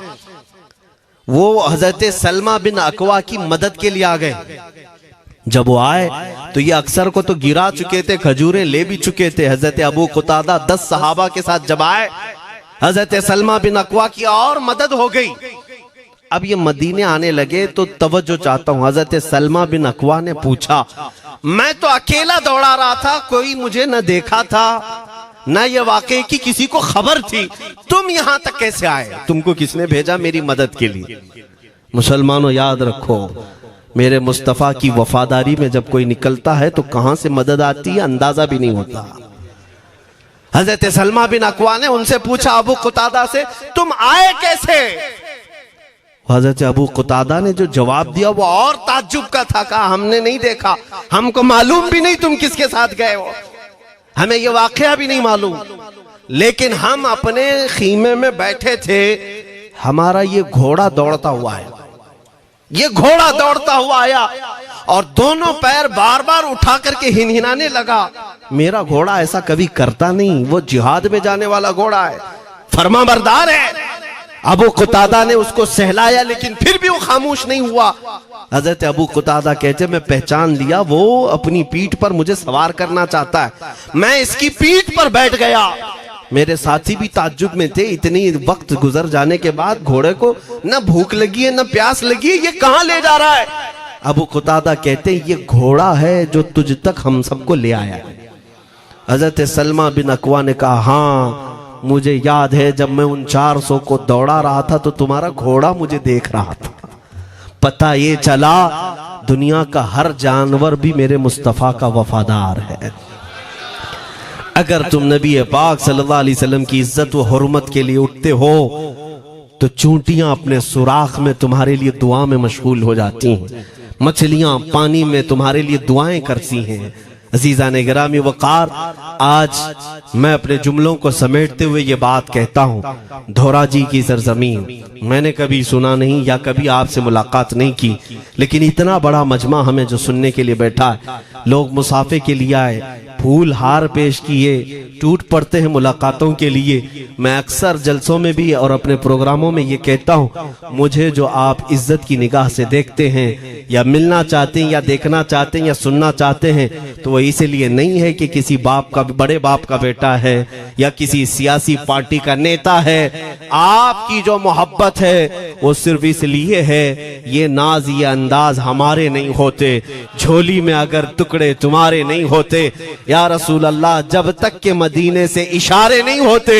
वो हजरत सलमा बिन अकवा की मदद के लिए आ गए। जब वो आए तो ये अक्सर को तो गिरा चुके थे, खजूरें ले भी चुके थे। हजरत अबू कुतादा 10 सहाबा के साथ जब आए, हजरत सलमा बिन अकवा की और मदद हो गई। अब ये मदीने आने लगे तो तवज्जो चाहता हूं। हजरत सलमा बिन अकवा ने पूछा, मैं तो अकेला दौड़ा रहा था, कोई मुझे न देखा था, ना ये वाकई की किसी को खबर थी, तुम यहां तक कैसे आए? तुमको किसने भेजा मेरी मदद के लिए? मुसलमानों याद रखो, मेरे मुस्तफा की वफादारी में जब कोई निकलता है तो कहां से मदद आती है अंदाजा भी नहीं होता। हजरत सलमा बिन अकवा ने उनसे पूछा अबू कुतादा से, तुम आए कैसे? हजरत अबू कुतादा ने जो जवाब दिया वो और ताज्जुब का था। कहा, हमने नहीं देखा, हमको मालूम भी नहीं तुम किसके साथ गए हो, हमें ये वाकया भी नहीं मालूम, लेकिन हम अपने खीमे में बैठे थे, हमारा ये घोड़ा दौड़ता हुआ है, ये घोड़ा दौड़ता हुआ आया और दोनों पैर बार बार उठा करके हिनहिनाने लगा। मेरा घोड़ा ऐसा कभी करता नहीं, वो जिहाद में जाने वाला घोड़ा है, फरमाबरदार है। अबू कुतादा ने उसको सहलाया लेकिन फिर भी वो खामोश नहीं हुआ। हजरत अबू कुतादा कहते, मैं पहचान लिया, वो अपनी पीठ पर मुझे सवार करना चाहता है। मैं इसकी पीठ पर बैठ गया। मेरे साथी भी ताज्जुब में थे, इतनी वक्त गुजर जाने के बाद घोड़े को न भूख लगी है न प्यास लगी है, ये कहां ले जा रहा है? अबू कुतादा कहते, ये घोड़ा है जो तुझ तक हम सबको ले आया है। हजरत सलमा बिन अकवा ने कहा, हाँ मुझे याद है, जब मैं उन 400 को दौड़ा रहा था तो तुम्हारा घोड़ा मुझे देख रहा था। पता ये चला दुनिया का हर जानवर भी मेरे मुस्तफा का वफादार है। अगर तुम नबी पाक सल्लल्लाहु अलैहि वसल्लम की इज्जत व हुर्मत के लिए उठते हो तो चूंटियां अपने सुराख में तुम्हारे लिए दुआ में मशगूल हो जाती हैं, मछलियां पानी में तुम्हारे लिए दुआएं करती हैं। अजीजा ने गिरामी वकार, आज मैं अपने जुमलों को समेटते हुए ये बात कहता हूँ, धोराजी की सरजमीन मैंने कभी सुना नहीं या कभी आपसे मुलाकात नहीं की, लेकिन इतना बड़ा मजमा हमें जो सुनने के लिए बैठा है, लोग मुसाफे के लिए आए, फूल हार पेश किए, टूट पड़ते हैं मुलाकातों के लिए। मैं अक्सर जलसों में भी और अपने प्रोग्रामों में ये कहता हूँ, मुझे जो आप इज्जत की निगाह से देखते हैं या मिलना चाहते हैं या देखना चाहते हैं या सुनना चाहते हैं, तो वो इसलिए नहीं है कि किसी बाप का, बड़े बाप का बेटा है या किसी सियासी पार्टी का नेता है। आपकी जो मोहब्बत है वो सिर्फ इसलिए है, ये नाज ये अंदाज हमारे नहीं होते, झोली में अगर टुकड़े तुम्हारे नहीं होते, या रसूल अल्लाह जब तक के मदीने से इशारे नहीं होते,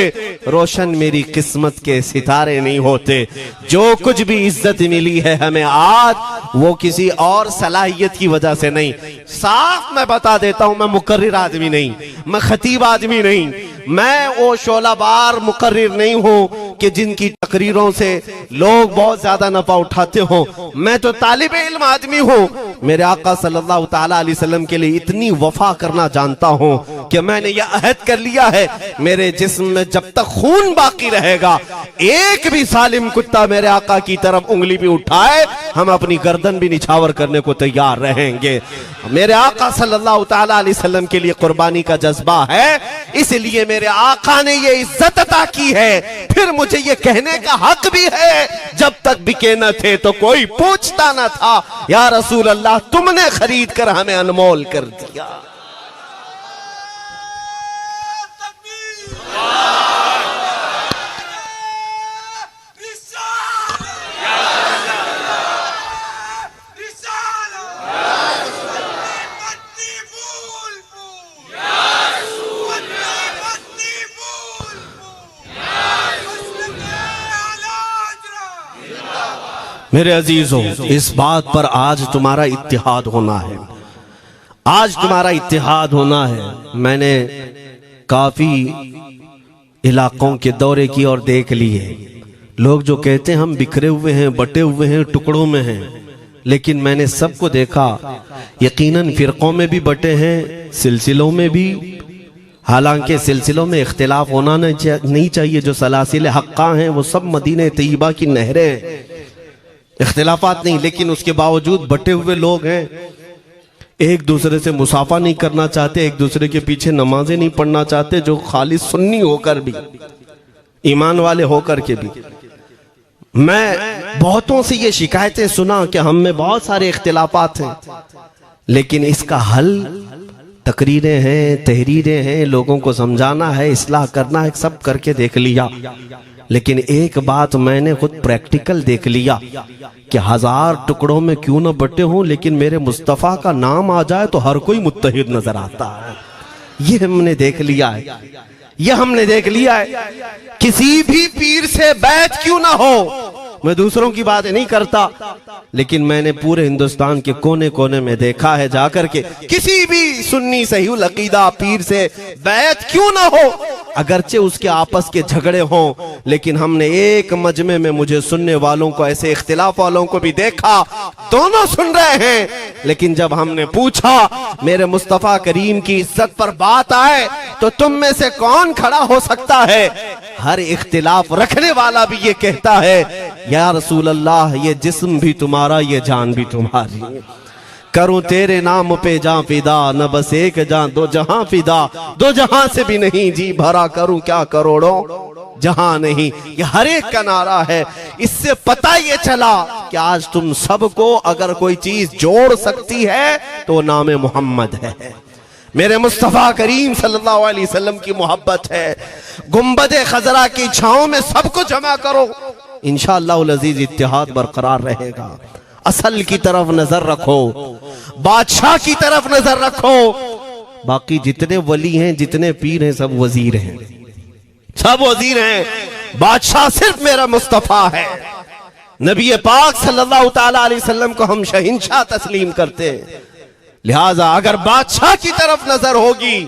रोशन मेरी किस्मत के सितारे नहीं होते। जो कुछ भी इज्जत मिली है हमें आज, वो किसी और सलाहियत की वजह से नहीं। साफ मैं बता देता हूं, मैं मुकर्रिर आदमी नहीं, मैं खतीब आदमी नहीं, मैं वो शोलाबार मुकर्रिर नहीं हूं कि जिनकी तकरीरों से लोग बहुत ज्यादा नफा उठाते हो। मैं तो तालिब इल्म आदमी हूं। मेरे आका सल्लल्लाहु ताला अलैहि वसल्लम के लिए इतनी वफा करना जानता हूं कि मैंने यह अहद कर लिया है, मेरे जिस्म में जब तक खून बाकी रहेगा, एक भी सालिम कुत्ता मेरे आका की तरफ उंगली भी उठाए, हम अपनी गर्दन भी निछावर करने को तैयार रहेंगे। मेरे आका सल्लल्लाहु ताला अलैहि वसल्लम के लिए कुर्बानी का जज्बा है, इसलिए मेरे आका ने ये इज्जत अता की है। फिर मुझे ये कहने का हक भी है, जब तक बिके न थे तो कोई पूछता न था, या रसूल अल्लाह तुमने खरीद कर हमें अनमोल कर दिया। मेरे अजीजों, इस बात पर आज तुम्हारा इत्तिहाद होना है, आज तुम्हारा इत्तिहाद होना है। मैंने काफी इलाकों के दौरे की और देख लिए, लोग जो कहते हैं हम बिखरे हुए हैं, बटे हुए हैं, टुकड़ों में हैं, लेकिन मैंने सबको देखा, यकीनन फिरकों में भी बटे हैं, सिलसिलों में भी। हालांकि सिलसिलों में इख्तिलाफ होना नहीं चाहिए, जो सलासिल हक्का हैं वो सब मदीने तैयबा की नहरें हैं, इख्तिलाफात नहीं, लेकिन उसके बावजूद बटे हुए लोग हैं। एक दूसरे से मुसाफा नहीं करना चाहते, एक दूसरे के पीछे नमाजें नहीं पढ़ना चाहते, जो खाली सुन्नी होकर भी, ईमान वाले होकर के भी। मैं बहुतों से ये शिकायतें सुना कि हम में बहुत सारे इख्तिलाफात हैं, लेकिन इसका हल तकरीरें हैं, तहरीरें हैं, लोगों को समझाना है, इस्लाह करना है, सब करके देख लिया। लेकिन एक बात मैंने खुद प्रैक्टिकल देख लिया कि 1000 टुकड़ों में क्यों ना बटे हों, लेकिन मेरे मुस्तफ़ा का नाम आ जाए तो हर कोई मुत्तहिद नजर आता है। ये हमने देख लिया है, ये हमने देख लिया है। किसी भी पीर से बैत क्यों ना हो, मैं दूसरों की बात नहीं करता, लेकिन मैंने पूरे हिंदुस्तान के कोने कोने में देखा है जाकर के, किसी भी सुन्नी सहीहुल अकीदा पीर से बैत क्यों ना हो, अगरचे उसके आपस के झगड़े हों, लेकिन हमने एक मजमे में मुझे सुनने वालों को, ऐसे इख्तिलाफ वालों को भी देखा, दोनों सुन रहे हैं, लेकिन जब हमने पूछा मेरे मुस्तफा करीम की इज्जत पर बात आए तो तुम में से कौन खड़ा हो सकता है, हर इख्तिलाफ रखने वाला भी ये कहता है या रसूल अल्लाह, ये जिस्म भी तुम्हारा, ये जान भी तुम्हारी, करूं तेरे नाम पे जां फिदा, न बस एक जां दो जहां फिदा, दो जहां से भी नहीं जी भरा, करूं क्या करोड़ों जहां नहीं, ये हर एक का नारा है। इससे पता ये चला कि आज तुम सबको अगर कोई चीज जोड़ सकती है तो नाम मोहम्मद है, मेरे मुस्तफा करीम सल्लल्लाहु अलैहि वसल्लम की मोहब्बत है। गुंबदे खजरा की छांव में सबको जमा करो, इंशाअल्लाह अज़ीज इत्तिहाद बरकरार रहेगा। असल की तरफ नजर रखो, बादशाह की तरफ नजर रखो, बाकी जितने वली हैं, जितने पीर हैं, सब वजीर हैं, सब वजीर हैं, बादशाह सिर्फ मेरा मुस्तफा है। नबी पाक सल्लल्लाहु ताला अलैहि वसल्लम को हम शहंशाह तस्लीम करते हैं, लिहाजा अगर बादशाह की तरफ नजर होगी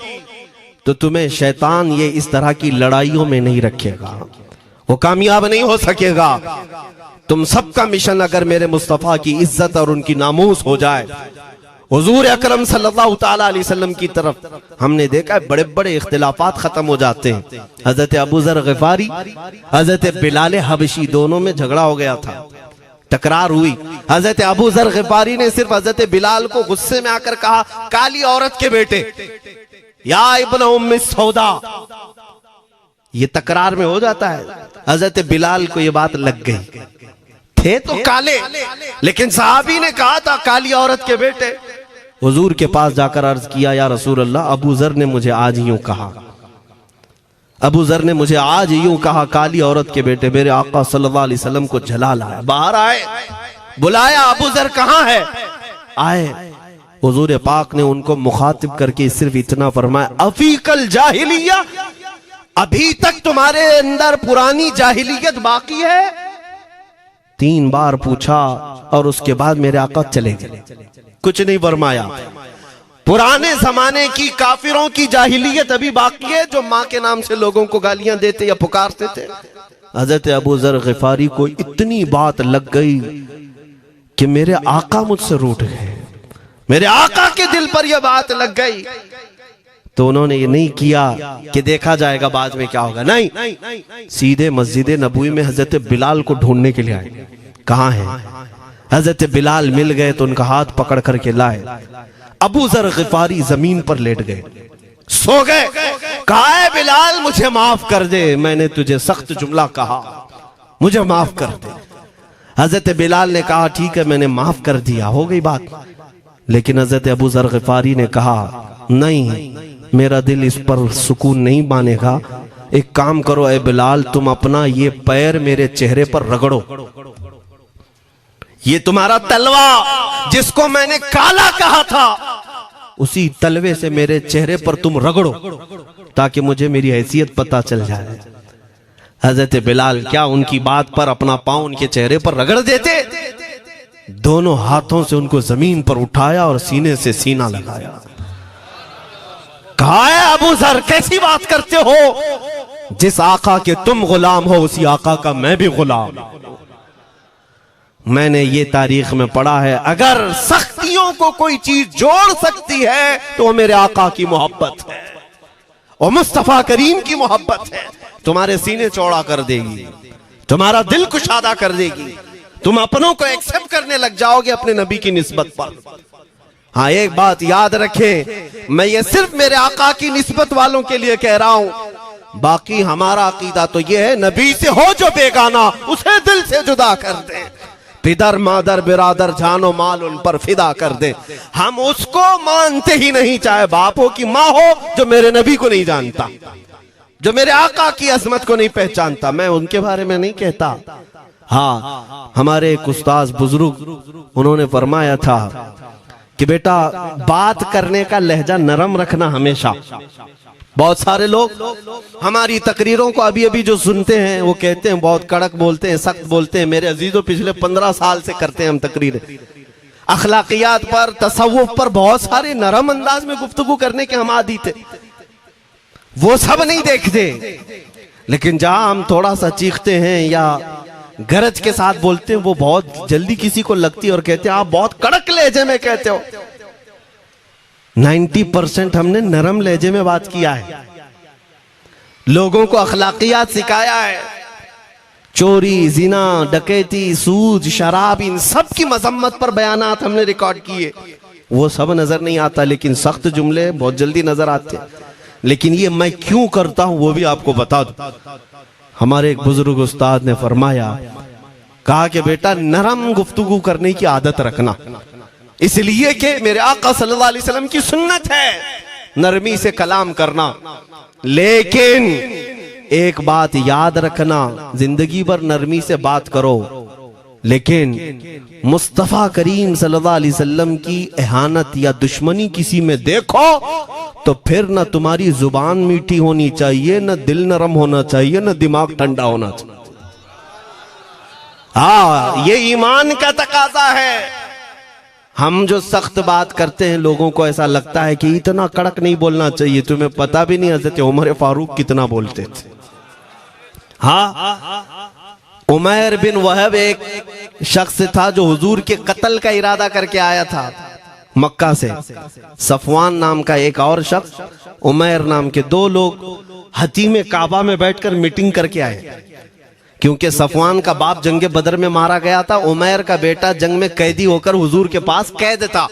तो तुम्हें शैतान ये इस तरह की लड़ाइयों में नहीं रखेगा, वो कामयाब नहीं हो सकेगा। तुम सबका मिशन अगर मेरे मुस्तफा की इज्जत और उनकी नामूस हो जाए, हुजूर अकरम सल्लल्लाहु ताला अलैहि वसल्लम की तरफ हमने देखा है बड़े बड़े इख्तिलाफात खत्म हो जाते हैं। हजरत अबू जर गिफारी, हजरत बिलाल हबशी, दोनों में झगड़ा हो गया था, तकरार हुई। हजरत अबू जर गिफारी ने सिर्फ हजरत बिलाल को गुस्से में आकर कहा, काली औरत के बेटे, या इब्न उम्मी सौदा, ये तकरार में हो जाता है। हजरत बिलाल को ये बात लग गई, थे तो काले, लेकिन साहबी ने कहा था काली औरत के बेटे। हुजूर के पास जाकर अर्ज किया, या रसूल अल्लाह, अबू जर ने मुझे आज यूं कहा, अबू जर ने मुझे आज यूं कहा, काली औरत के बेटे। मेरे आका सल्लल्लाहु अलैहि वसल्लम को जला लाया, बाहर आए, बुलाया, अबू जर कहां है, आए। हुजूर पाक ने उनको मुखातिब करके सिर्फ इतना फरमाया, अफीकल जाहिलिया, अभी तक तुम्हारे अंदर पुरानी जाहिलियत बाकी है। 3 बार पूछा और उसके बाद मेरे आका चले गए, कुछ नहीं फरमाया। पुराने जमाने की काफिरों की जाहिलियत अभी बाकी है, जो माँ के नाम से लोगों को गालियां देते या पुकारते थे। हजरत अबू जर गिफारी को इतनी बात लग गई कि मेरे आका मुझसे रूठ गए, मेरे आका के दिल पर यह बात लग गई। तो उन्होंने ये नहीं किया कि देखा जाएगा बाद में क्या होगा, नहीं, सीधे मस्जिद नबवी में हजरत बिलाल को ढूंढने के लिए आए। कहाँ है? हजरत बिलाल मिल गए तो उनका हाथ पकड़ करके लाए। अबू जर गिफारी जमीन पर लेट गए, सो गए। कहा है बिलाल, मुझे माफ कर दे, मैंने तुझे सख्त जुमला कहा, मुझे माफ कर दे। हजरत बिलाल ने कहा, ठीक है, मैंने माफ कर दिया, हो गई बात। लेकिन हजरत अबू जर गिफारी ने कहा, नहीं, मेरा दिल इस पर सुकून नहीं मानेगा। एक काम करो ए बिलाल, तुम अपना ये पैर मेरे चेहरे पर रगड़ो, ये तुम्हारा तलवा जिसको मैंने काला कहा था, उसी तलवे से मेरे चेहरे पर तुम रगड़ो, ताकि मुझे मेरी हैसियत पता चल जाए। हजरत बिलाल क्या उनकी बात पर अपना पांव उनके चेहरे पर रगड़ देते, दोनों हाथों से उनको जमीन पर उठाया और सीने से सीना लगाया। कहा है अबू जर, कैसी बात करते हो, जिस आका के तुम गुलाम हो उसी आका का मैं भी गुलाम। मैंने ये तारीख में पढ़ा है, अगर सख्तियों को कोई चीज जोड़ सकती है तो वो मेरे आका की मोहब्बत है और मुस्तफा करीम की मोहब्बत है। तुम्हारे सीने चौड़ा कर देगी, तुम्हारा दिल कुशादा कर देगी, तुम अपनों को एक्सेप्ट करने लग जाओगे अपने नबी की निस्बत पर। हाँ, एक बात याद रखें, मैं ये सिर्फ मेरे आका की निस्बत वालों के लिए कह रहा हूं, बाकी हमारा अकीदा तो ये है, नबी से हो जो बेगाना उसे दिल से जुदा कर दे, पिदर मादर बिरादर जानो माल उन पर फिदा कर दे। हम उसको मानते ही नहीं, चाहे बापों की माँ हो जो मेरे नबी को नहीं जानता, जो मेरे आका की अजमत को नहीं पहचानता, मैं उनके बारे में नहीं कहता। हाँ, हमारे एक उस्ताद बुजुर्ग उन्होंने फरमाया था कि बेटा बात करने का लहजा नरम रखना हमेशा। बहुत सारे लोग हमारी तकरीरों को अभी अभी जो सुनते हैं वो कहते हैं बहुत कड़क बोलते हैं, सख्त बोलते हैं। मेरे अजीजों, पिछले 15 साल से करते हैं हम तकरीरें, अखलाकियात पर, तसव्वुफ पर बहुत सारे नरम अंदाज में गुफ्तगू करने के हम आदी थे। वो सब नहीं देखते, लेकिन जहां हम थोड़ा सा चीखते हैं या गरज के साथ बोलते हैं, वो बहुत जल्दी किसी को लगती है और कहते हैं आप बहुत कड़क लहजे में कहते हो। 90% हमने नरम लहजे में बात किया है, लोगों को अखलाकियात सिखाया है। चोरी, जिना, डकैती, सूद, शराब, इन सब की मजम्मत पर बयानात हमने रिकॉर्ड किए। वो सब नजर नहीं आता, लेकिन सख्त जुमले बहुत जल्दी नजर आते हैं। लेकिन ये मैं क्यों करता हूं वो भी आपको बता दूं। हमारे एक बुजुर्ग उस्ताद ने फरमाया, कहा कि बेटा नरम गुफ्तगू करने की आदत रखना, इसलिए कि मेरे आका सल्लल्लाहु अलैहि वसल्लम की सुन्नत है नरमी से कलाम करना। लेकिन एक बात याद रखना, जिंदगी भर नरमी से बात करो, लेकिन मुस्तफा करीम सल्लल्लाहु अलैहि वसल्लम की एहानत या दुश्मनी किसी में देखो तो फिर न तुम्हारी जुबान मीठी होनी चाहिए, न दिल नरम होना चाहिए, न दिमाग ठंडा होना चाहिए। हाँ, ये ईमान का तकाजा है। हम जो सख्त बात करते हैं, लोगों को ऐसा लगता है कि इतना कड़क नहीं बोलना चाहिए। तुम्हें पता भी नहीं हज़रत उमर फारूक कितना बोलते थे। हाँ, उमैर बिन वहब एक शख्स था जो हुजूर के कत्ल का इरादा करके आया था मक्का से। सफवान नाम का एक और शख्स, उमैर नाम के 2 लोग हतीम काबा में बैठकर मीटिंग करके आए, क्योंकि सफवान का बाप जंग बदर में मारा गया था, उमैर का बेटा जंग में कैदी होकर हुजूर के पास कैद था।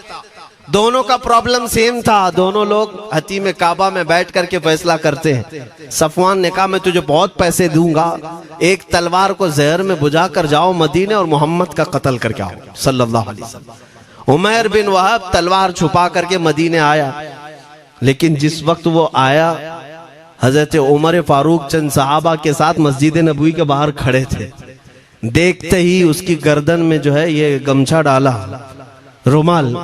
दोनों का प्रॉब्लम सेम था। दोनों लोग हतीम काबा में बैठ करके फैसला करते हैं। सफवान ने कहा, मैं तुझे बहुत पैसे दूंगा, एक तलवार को जहर में बुझा कर जाओ मदीने और मोहम्मद का कत्ल करके आओ सल्लल्लाहु अलैहि वसल्लम। उमैर बिन वहब तलवार छुपा करके मदीने आया, लेकिन जिस वक्त वो आया, हजरत उमर फारूक चंद सहाबा के साथ मस्जिद नबवी के बाहर खड़े थे। देखते ही उसकी गर्दन में जो है ये गमछा डाला, रुमाल,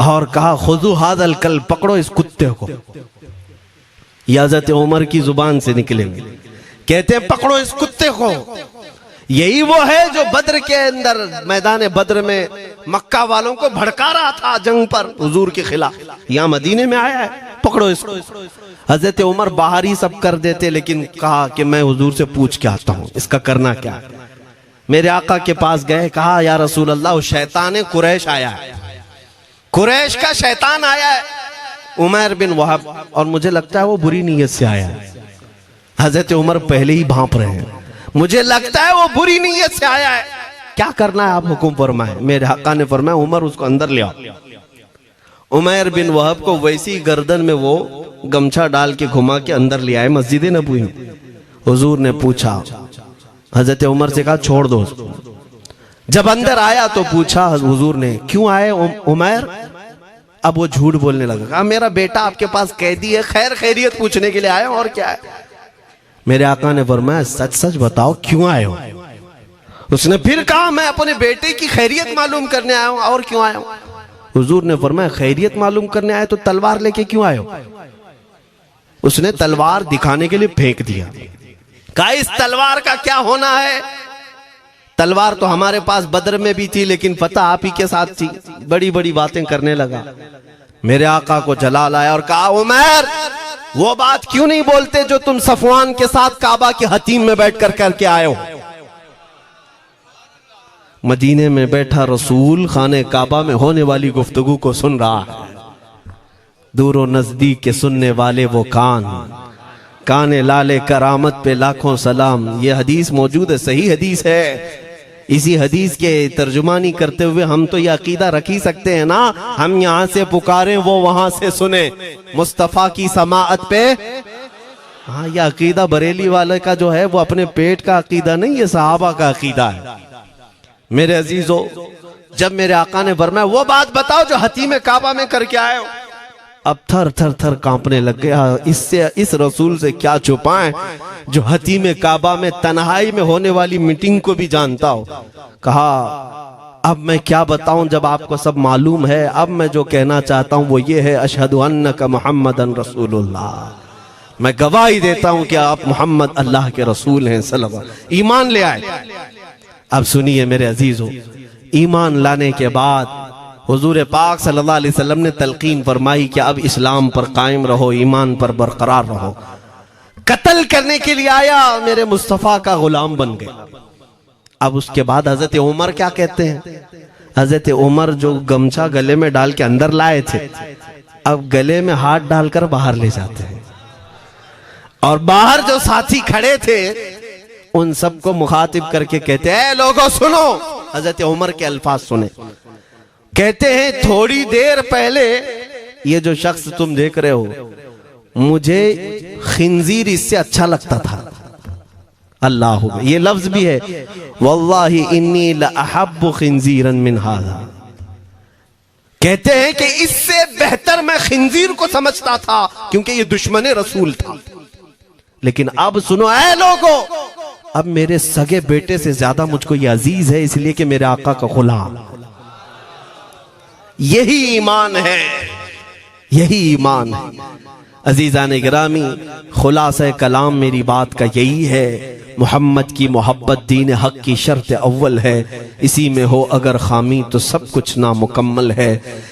और कहा, खुदू हादल कल, पकड़ो इस कुत्ते को। हजरत उमर की जुबान से निकलेंगे, कहते हैं पकड़ो इस कुत्ते को। यही वो है जो बद्र के अंदर, मैदान बद्र में मक्का वालों को भड़का रहा था जंग पर हुजूर के खिलाफ। यहाँ मदीने में आया है, पकड़ो इसको। हजरत उमर बाहर ही सब कर देते, लेकिन कहा कि मैं हुजूर से पूछ के आता हूँ इसका करना क्या है। मेरे आका के पास गए, कहा या रसूल अल्लाह, शैतान कुरैश आया है, कुरैश का शैतान आया है, उमैर बिन वहब, और मुझे लगता है वो बुरी नीयत से आया है। हजरत उमर पहले ही भांप रहे हैं, मुझे लगता है वो बुरी नीयत से आया है, क्या करना है आप हुक्म फरमाए। मेरे आका ने फरमाया, उमर उसको अंदर ले आओ। उमैर बिन वहब को वैसी गर्दन में वो गमछा डाल के घुमा के अंदर ले आए मस्जिद नबवी में। हुजूर ने पूछा, हजरत उमर से कहा छोड़ दो उसको। जब अंदर आया तो पूछा हुजूर ने, क्यों आए उमैर? अब वो झूठ बोलने लगा, कहा मेरा बेटा आपके पास कैदी है, खैर खैरियत पूछने के लिए आया, और क्या है। मेरे आका ने फरमाया, सच सच बताओ क्यों आए हो। उसने फिर कहा, मैं अपने बेटे की खैरियत मालूम करने आया हूं, और क्यों आया हूं। हुजूर ने फरमाया, खैरियत मालूम करने आए तो तलवार लेके क्यों आए हो। उसने तलवार दिखाने के लिए फेंक दिया, कहा इस तलवार का क्या होना है। तलवार तो हमारे पास बद्र में भी थी, लेकिन फतह आप ही के साथ थी। बड़ी बड़ी बातें करने लगा। मेरे आका को जलाल आया और कहा, उमैर वो बात क्यों नहीं बोलते जो तुम सफवान के साथ काबा के हतीम में बैठकर करके आए हो। मदीने में बैठा रसूल खाने काबा में होने वाली गुफ्तगू को सुन रहा है। दूर नजदीक के सुनने वाले वो काने लाले करामत पे लाखों सलाम। ये हदीस मौजूद है, सही हदीस है। इसी हदीस के तर्जुमानी करते हुए हम तो ये अकीदा रख ही सकते हैं ना, हम यहाँ से पुकारें वो वहां से सुने, मुस्तफा की समाअत पे। हाँ, ये अकीदा बरेली वाले का जो है वो अपने पेट का अकीदा नहीं, ये सहाबा का अकीदा है। मेरे अजीजों, जब मेरे आका ने फरमाया वो बात बताओ जो हतीम काबा में करके आए हो, अब थर थर थर कांपने लग गया। इससे इस रसूल से क्या छुपाएं जो हतीम काबा में तन्हाई में होने वाली मीटिंग को भी जानता हो। कहा अब मैं क्या बताऊं जब आपको सब मालूम है। अब मैं जो कहना चाहता हूं वो ये है, अशहदु अन्नका मुहम्मदन रसूलुल्लाह, मैं गवाही देता हूं कि आप मोहम्मद अल्लाह के रसूल हैं सल्लल्लाहु अलैहि वसल्लम। ईमान ले आए। अब सुनिए मेरे अजीजों, ईमान लाने के बाद हुजूर पाक सल्लल्लाहु अलैहि वसल्लम ने तलकीन फरमाई कि अब इस्लाम पर कायम रहो, ईमान पर बरकरार रहो। कत्ल करने के लिए आया, मेरे मुस्तफा का गुलाम बन गए। अब उसके बाद हजरत उमर क्या कहते हैं, हजरत उमर जो गमछा गले में डाल के अंदर लाए थे, अब गले में हाथ डालकर बाहर ले जाते हैं। और बाहर जो साथी खड़े थे उन सबको मुखातिब करके कहते हैं, लोगों सुनो। हजरत उमर के अल्फाज सुने, कहते हैं थोड़ी देर पहले ये जो शख्स तुम देख रहे हो, मुझे खिंजीर इससे अच्छा लगता था। अल्लाह, ये लफ्ज भी है, वल्लाही इन्नी लअहब्बु खिंजीरन मिन हाज़ा। कहते हैं कि इससे बेहतर मैं खिंजीर को समझता था, क्योंकि ये दुश्मन रसूल था। लेकिन अब सुनो ऐ लोगों, अब मेरे सगे बेटे से ज्यादा मुझको ये अजीज है, इसलिए कि मेरे आका का गुलाम। यही ईमान है, यही ईमान है। अजीजान गिरामी, खुलासा कलाम मेरी बात का यही है, मोहम्मद की मोहब्बत दीन हक की शर्त अव्वल है। इसी में हो अगर खामी तो सब कुछ नामुकम्मल है।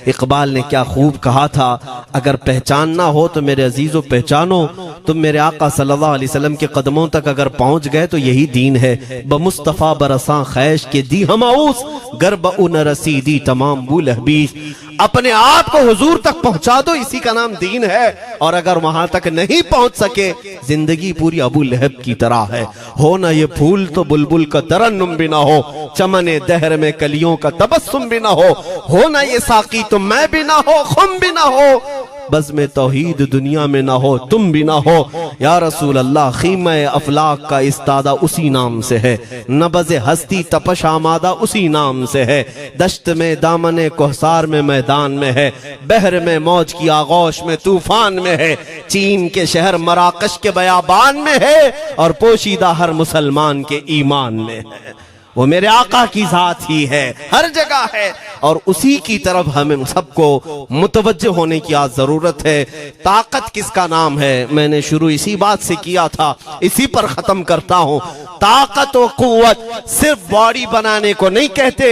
इकबाल ने क्या खूब कहा था, अगर पहचानना हो तो मेरे अजीजों पहचानो, तुम मेरे आका सल्लल्लाहु अलैहि वसल्लम के कदमों तक अगर पहुंच गए तो यही दीन है। बमुस्तफ़ा बरसा खैश के दी हमाउस, गर्ब उन रसीदी तमाम बुल हबीस। अपने आप को हुजूर तक पहुंचा दो, इसी का नाम दीन है। और अगर वहां तक नहीं पहुंच सके, जिंदगी पूरी अबू लहब की तरह है। हो ना ये फूल तो बुलबुल का तरन्नुम भी ना हो, चमने दहर में कलियों का तबस्सुम भी ना हो ना ये साकी तो मैं भी ना हो, खुम भी ना हो, बस में तौहीद दुनिया में ना हो, तुम भी ना हो। या रसूल अल्लाह, खीमा अफलाक का इस्तादा उसी नाम से है, नबज़ हस्ती तपश आमादा उसी नाम से है। दश्त में दामने कोहसार में मैदान में है, बहर में मौज की आगोश में तूफान में है, चीन के शहर मराकश के बयाबान में है, और पोशीदा हर मुसलमान के ईमान में है। वो मेरे आका की जात ही है, हर जगह है, और उसी की तरफ हमें सबको मुतवज्जे होने की आज जरूरत है। ताकत किसका नाम है, मैंने शुरू इसी बात से किया था, इसी पर खत्म करता हूं। ताकत और कुव्वत सिर्फ बॉडी बनाने को नहीं कहते,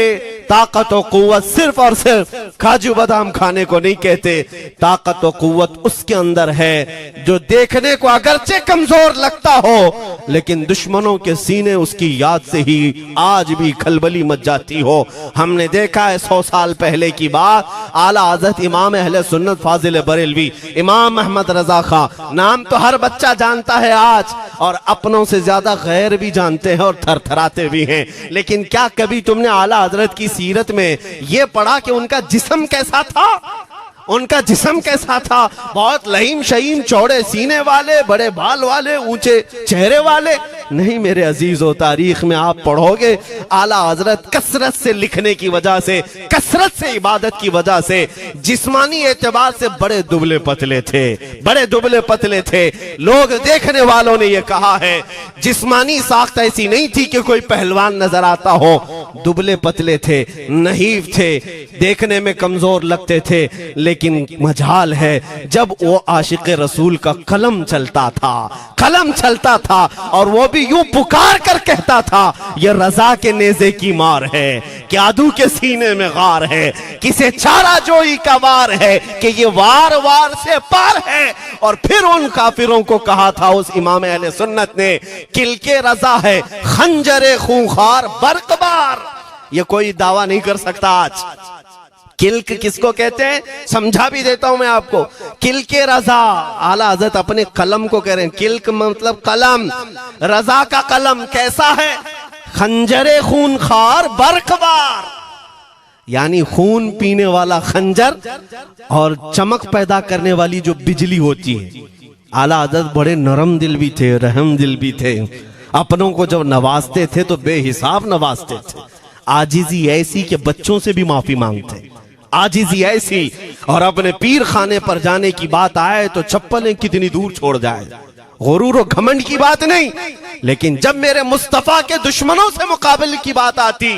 ताकत और कुव्वत सिर्फ और सिर्फ काजू बादाम खाने को नहीं कहते। ताकत और कुव्वत उसके अंदर है जो देखने को अगरचे कमजोर लगता हो, लेकिन दुश्मनों के सीने उसकी याद से ही आज भी खलबली मच जाती हो। हमने देखा है 100 साल पहले की बात, आला हज़रत इमाम अहले सुन्नत फाजिल बरेलवी इमाम अहमद रजा खां, नाम तो हर बच्चा जानता है आज, और अपनों से ज्यादा गैर भी जानते हैं और थरथराते भी हैं। लेकिन क्या कभी तुमने आला हजरत की सीरत में यह पढ़ा कि उनका जिस्म कैसा था? उनका जिस्म कैसा था? बहुत लहीम शहीम, चौड़े सीने वाले, बड़े बाल वाले, ऊंचे चेहरे वाले? नहीं मेरे अजीजों, तारीख में आप पढ़ोगे आला हजरत कसरत से लिखने की वजह से, कसरत से इबादत की वजह से, जिस्मानी एतबार से बड़े दुबले पतले थे, बड़े दुबले पतले थे। लोग देखने वालों ने यह कहा है, जिस्मानी साख्त ऐसी नहीं थी कि कोई पहलवान नजर आता हो, दुबले पतले थे, नहीफ थे, देखने में कमजोर लगते थे। लेकिन मजाल है जब वो आशिक रसूल का कलम चलता था, कलम चलता था, और वो भी यूं पुकार कर कहता था, ये रजा के नेज़े की मार है, क्यादू के सीने में गार है, किसे चारा जोई का वार है, कि ये वार वार से पार है। और फिर उन काफिरों को कहा था उस इमाम अहले सुन्नत ने, किल के रजा है खंजरे खूंखार बरकबार। ये कोई दावा नहीं कर सकता आज। किल्क किसको कहते हैं समझा भी देता हूं मैं आपको। किल के रजा, आला हज़रत अपने कलम को कह रहे हैं, किल्क मतलब कलम, रजा का कलम कैसा है? खंजरे खून खार बरकबार, यानी खून पीने वाला खंजर और चमक पैदा करने वाली जो बिजली होती है। आला हज़रत बड़े नरम दिल भी थे, रहम दिल भी थे। अपनों को जब नवाजते थे तो बेहिसाब नवाजते थे। आजिजी ऐसी कि बच्चों से भी माफी मांगते, आजिजी ऐसी, और अपने पीर खाने पर जाने की बात आए तो चप्पलें कितनी दूर छोड़ जाए। गुरूर और घमंड की बात नहीं, लेकिन जब मेरे मुस्तफा के दुश्मनों से मुकाबले की बात आती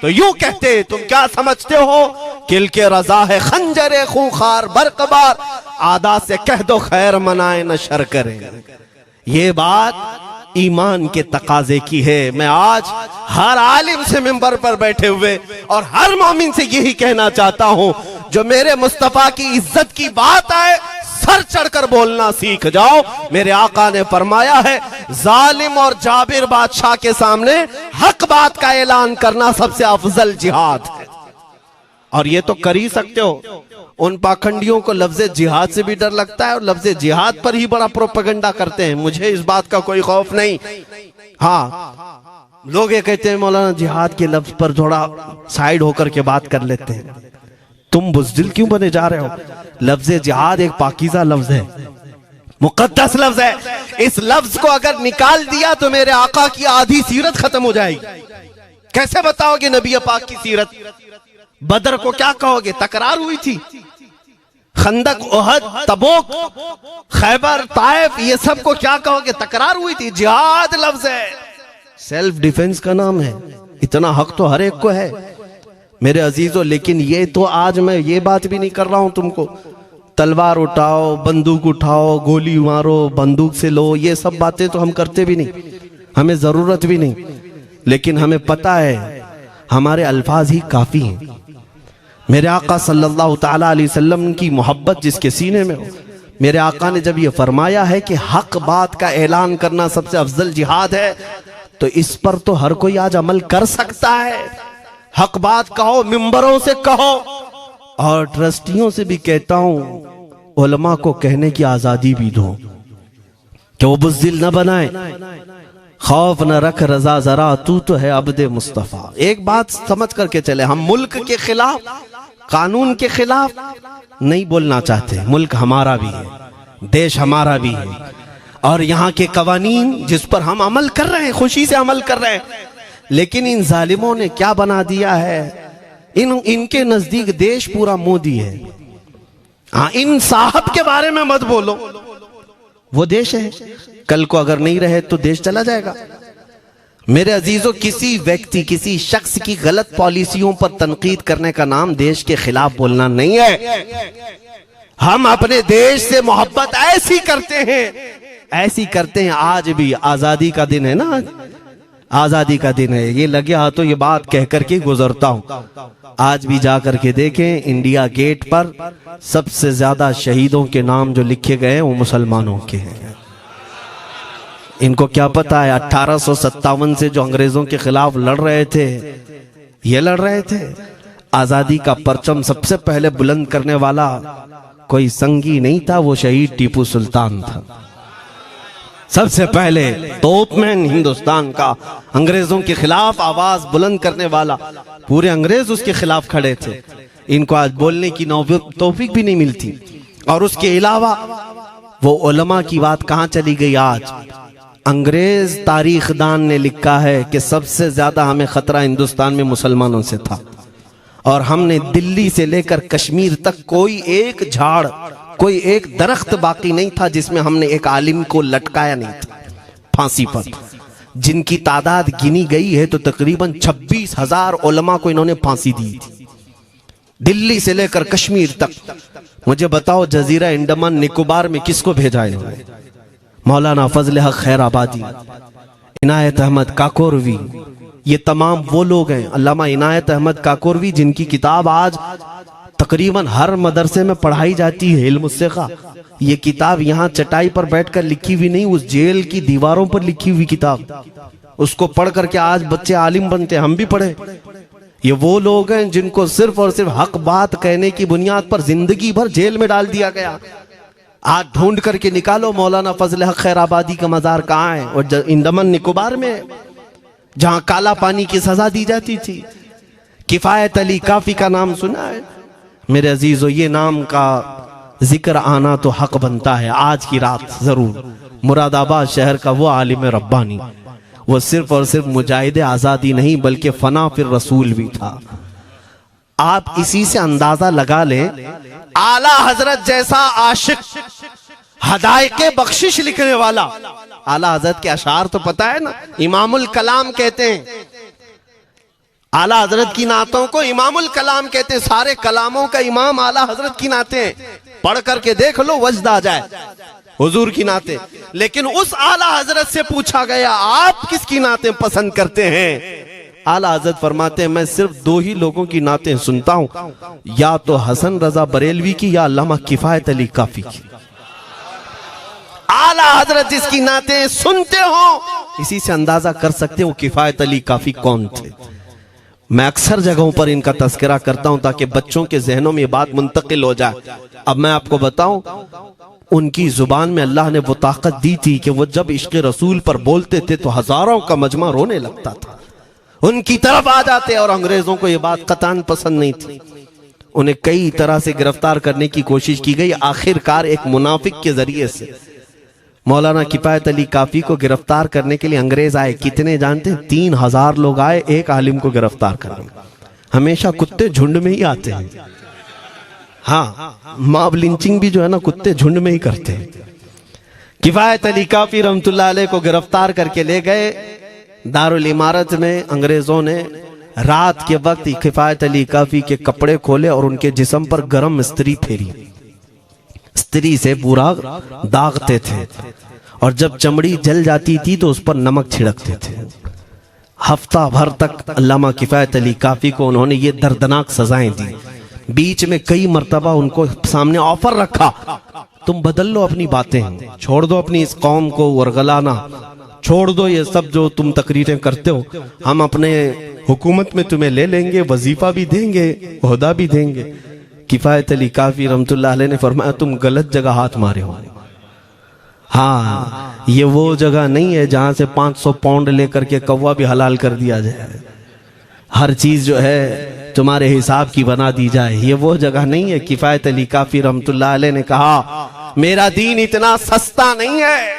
तो यूं कहते, तुम क्या समझते हो किल के रजा है खंजरे खूंखार बरकबार, आदा से कह दो खैर मनाए न शर करें। ये बात ईमान के तकाजे की है। मैं आज हर आलिम से मिंबर पर बैठे हुए और हर मोमिन से यही कहना चाहता हूं, जो मेरे मुस्तफा की इज्जत की बात आए सर चढ़कर बोलना सीख जाओ। मेरे आका ने फरमाया है, जालिम और जाबिर बादशाह के सामने हक बात का ऐलान करना सबसे अफजल जिहाद है। और ये तो कर ही सकते हो। उन पाखंडियों को लफ्ज़े जिहाद से भी डर लगता है और लफ्ज़े जिहाद पर ही बड़ा प्रोपेगेंडा करते हैं। मुझे इस बात का कोई खौफ नहीं। हाँ, लोग ये कहते हैं मौलाना जिहाद के लफ्ज पर थोड़ा साइड होकर के बात कर लेते हैं। तुम बुज़दिल क्यों बने जा रहे हो? लफ्ज़े जिहाद एक पाकीज़ा लफ्ज है, मुकद्दस लफ्ज है। इस लफ्ज को अगर निकाल दिया तो मेरे आका की आधी सीरत खत्म हो जाएगी। कैसे बताओगे नबी पाक की सीरत? बदर को क्या कहोगे? तकरार हुई थी। खंदक, ओहद, तबूक, खैबर, ताइफ, ये सब को क्या कहोगे? तकरार हुई थी। जिहाद लफ्ज है, सेल्फ डिफेंस का नाम है। इतना हक तो हर एक को है मेरे अजीजों। लेकिन ये तो आज मैं ये बात भी नहीं कर रहा हूं तुमको तलवार उठाओ, बंदूक उठाओ, गोली मारो, बंदूक से लो, ये सब बातें तो हम करते भी नहीं, हमें जरूरत भी नहीं। लेकिन हमें पता है हमारे अल्फाज ही काफी हैं। मेरे आका सल्लल्लाहु ताला अलैहि वसल्लम की मोहब्बत जिसके सीने में हो, मेरे आका ने जब ये फरमाया है कि हक बात का ऐलान करना सबसे अफजल जिहाद है, तो इस पर तो हर कोई आज अमल कर सकता है। हक बात कहो, मिंबरों से कहो, और ट्रस्टियों से भी कहता हूं उलमा को कहने की आजादी भी दो कि वो बुज़दिल न बनाए, खौफ न रख रजा जरा, तू तो है अब्दे मुस्तफा। एक बात समझ करके चले, हम मुल्क के खिलाफ, कानून के खिलाफ नहीं बोलना चाहते। मुल्क हमारा भी है, देश हमारा भी है, और यहाँ के कवानीन जिस पर हम अमल कर रहे हैं, खुशी से अमल कर रहे हैं। लेकिन इन जालिमों ने क्या बना दिया है, इनके नजदीक देश पूरा मोदी है। हाँ, इन साहब के बारे में मत बोलो, वो देश है। कल को अगर नहीं रहे तो देश चला जाएगा। मेरे अजीजों, किसी व्यक्ति, किसी शख्स की गलत पॉलिसियों पर तनकीद करने का नाम देश के खिलाफ बोलना नहीं है। हम अपने देश से मोहब्बत ऐसी करते हैं, ऐसी करते हैं। आज भी आजादी का दिन है ना, आजादी का दिन है। ये लगे हाथों ये बात कह करके गुजरता हूं। आज भी जाकर के देखें, इंडिया गेट पर सबसे ज्यादा शहीदों के नाम जो लिखे गए हैं वो मुसलमानों के हैं। इनको क्या पता है 1857 से जो अंग्रेजों के खिलाफ लड़ रहे थे, ये लड़ रहे थे। आजादी का परचम सबसे पहले बुलंद करने वाला कोई संगी नहीं था, वो शहीद टीपू सुल्तान था। सबसे पहले तोपमैन हिंदुस्तान का, अंग्रेजों के खिलाफ आवाज बुलंद करने वाला। पूरे अंग्रेज उसके खिलाफ खड़े थे। इनको आज बोलने की तौफीक भी नहीं मिलती। और उसके अलावा वो उलमा की बात कहां चली गई आज? अंग्रेज तारीखदान ने लिखा है कि सबसे ज्यादा हमें खतरा हिंदुस्तान में मुसलमानों से था, और हमने दिल्ली से लेकर कश्मीर तक कोई एक झाड़, कोई एक दरख्त बाकी नहीं था जिसमें हमने एक आलिम को लटकाया नहीं था फांसी पर। जिनकी तादाद गिनी गई है तो तकरीबन 26,000 उलमा को इन्होंने फांसी दी थी, दिल्ली से लेकर कश्मीर तक। मुझे बताओ, जजीरा अंडमान निकोबार में किसको भेजा इन्होंने? मौलाना फजल हक खैराबादी, इनायत अहमद काकोरवी, ये तमाम वो लोग हैं। अल्लामा इनायत अहमद काकोरवी, जिनकी किताब आज तकरीबन हर मदरसे में पढ़ाई जाती है, इल्म उस्सिक़ा। ये किताब यहाँ चटाई पर बैठकर लिखी हुई नहीं, उस जेल की दीवारों पर लिखी हुई किताब। उसको पढ़ करके आज बच्चे आलिम बनते, हम भी पढ़े। ये वो लोग हैं जिनको सिर्फ और सिर्फ हक बात कहने की बुनियाद पर जिंदगी भर जेल में डाल दिया गया। आज ढूंढ करके निकालो मौलाना फजल हक खैराबादी का मजार कहाँ है? और अंडमान निकोबार में, जहां काला पानी की सजा दी जाती थी। किफायत अली काफी का नाम सुना है मेरे अजीजों? ये नाम का जिक्र आना तो हक बनता है आज की रात जरूर। मुरादाबाद शहर का वो आलिम रब्बानी, वो सिर्फ और सिर्फ मुजाहिद आजादी नहीं बल्कि फना फिर रसूल भी था। आप इसी से अंदाजा लगा लें, आला हजरत जैसा आशिक, हदायके बख्शिश लिखने वाला। आला हजरत के अशार तो पता है ना, इमामुल कलाम कहते हैं। आला हजरत की नातों को इमामुल कलाम कहते हैं। सारे कलामों का इमाम आला हजरत की नाते हैं। पढ़ करके देख लो, वजद आ जाए हुजूर की नाते। लेकिन उस आला हजरत से पूछा गया, आप किसकी नाते पसंद करते हैं? आला हजरत फरमाते हैं, मैं सिर्फ दो ही लोगों की नाते सुनता हूं, या तो हसन रजा बरेलवी की या अल्लामा किफायत अली काफी की। आला हजरत जिसकी नाते सुनते हो, इसी से अंदाजा कर सकते हो किफायत अली काफी कौन थे। मैं अक्सर जगहों पर इनका तस्करा करता हूं ताकि बच्चों के जहनों में ये बात मुंतकिल हो जाए। अब मैं आपको बताऊं, उनकी जुबान में अल्लाह ने वो ताकत दी थी कि वो जब इश्क रसूल पर बोलते थे तो हजारों का मजमा रोने लगता था, उनकी तरफ आ जाते। और अंग्रेजों को ये बात कतान पसंद नहीं थी। उन्हें कई तरह से गिरफ्तार करने की कोशिश की गई। आखिरकार एक मुनाफिक के जरिए से मौलाना किफायत अली काफी को गिरफ्तार करने के लिए अंग्रेज आए। कितने जानते हैं? 3000 लोग आए एक आलिम को गिरफ्तार करने। हमेशा कुत्ते झुंड में ही आते हैं। हाँ, मॉब लिंचिंग भी जो है ना, कुत्ते झुंड में ही करते हैं। किफायत अली काफी रहमतुल्लाह अलैह को गिरफ्तार करके ले गए दारुल इमारत में। अंग्रेजों ने रात के वक्त किफायत अली काफी के कपड़े खोले और उनके जिस्म पर गर्म इस्त्री फेरी। इस्त्री से पूरा दागते थे और जब चमड़ी जल जाती थी तो उस पर नमक छिड़कते थे। हफ्ता भर तक अल्लामा किफायत अली काफी को उन्होंने ये दर्दनाक सजाएं दी। बीच में कई मर्तबा उनको सामने ऑफर रखा, तुम बदल लो अपनी बातें, छोड़ दो अपनी इस कौम को वरगलाना, छोड़ दो ये सब जो तुम तकरीरें करते हो, हम अपने हुकूमत में तुम्हें ले लेंगे, वजीफा भी देंगे, ओहदा भी देंगे। किफायत अली काफी रहमतुल्लाह अलैह ने फरमाया, तुम गलत जगह हाथ मारे हो। हाँ, ये वो जगह नहीं है जहां से 500 पाउंड लेकर के कौवा भी हलाल कर दिया जाए, हर चीज जो है तुम्हारे हिसाब की बना दी जाए। ये वो जगह नहीं है। किफायत अली काफी रहमतुल्लाह अलैह ने कहा, मेरा दीन इतना सस्ता नहीं है,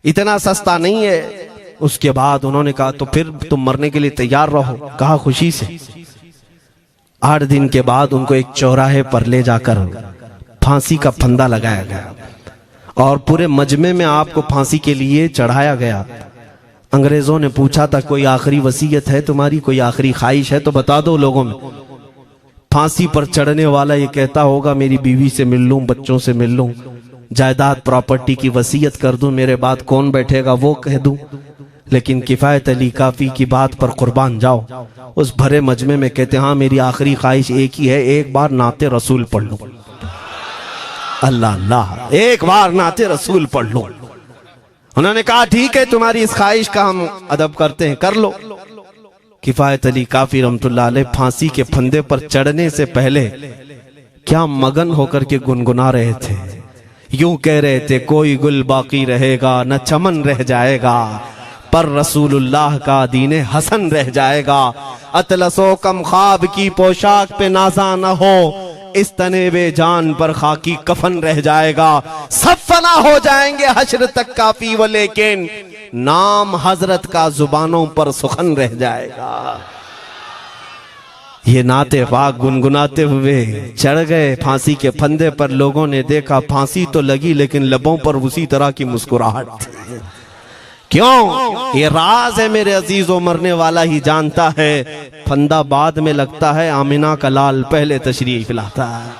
इतना सस्ता नहीं है। उसके बाद उन्होंने कहा, तो फिर तुम मरने के लिए तैयार रहो। कहा, खुशी से। 8 दिन के बाद उनको एक चौराहे पर ले जाकर फांसी का फंदा लगाया गया और पूरे मजमे में आपको फांसी के लिए चढ़ाया गया। अंग्रेजों ने पूछा था, कोई आखिरी वसीयत है तुम्हारी, कोई आखिरी ख्वाहिश है तो बता दो लोगों में। फांसी पर चढ़ने वाला ये कहता होगा, मेरी बीवी से मिल लूं, बच्चों से मिल लूं, जायदाद प्रॉपर्टी की वसीयत कर दूं, मेरे बाद कौन बैठेगा वो कह दूं। लेकिन किफायत अली काफी की बात पर कुर्बान जाओ। उस भरे मजमे में कहते, हाँ मेरी आखिरी ख्वाहिश एक ही है, एक बार नाते रसूल पढ़ लूं। अल्लाह अल्लाह, एक बार नाते रसूल पढ़ लूं। उन्होंने कहा, ठीक है, तुम्हारी इस ख्वाहिश का हम अदब करते हैं, कर लो। किफायत अली काफी रहमतुल्लाह अलैह फांसी के फंदे पर चढ़ने से पहले क्या मगन होकर के गुनगुना रहे थे। यूं कह रहे थे, कोई गुल बाकी रहेगा न चमन रह जाएगा, पर रसूलुल्लाह का दीने हसन रह जाएगा। अतलसो कम ख्वाब की पोशाक पे नाजा न हो, इस तने वे जान पर खाकी कफन रह जाएगा। सब फना हो जाएंगे हश्र तक काफी वो, लेकिन नाम हजरत का जुबानों पर सुखन रह जाएगा। ये नाते पाक गुनगुनाते हुए चढ़ गए फांसी के फंदे पर। लोगों ने देखा फांसी तो लगी लेकिन लबों पर उसी तरह की मुस्कुराहट थी। क्यों? ये राज है मेरे अजीजों, मरने वाला ही जानता है। फंदा बाद में लगता है, आमिना का लाल पहले तशरीफ लाता है।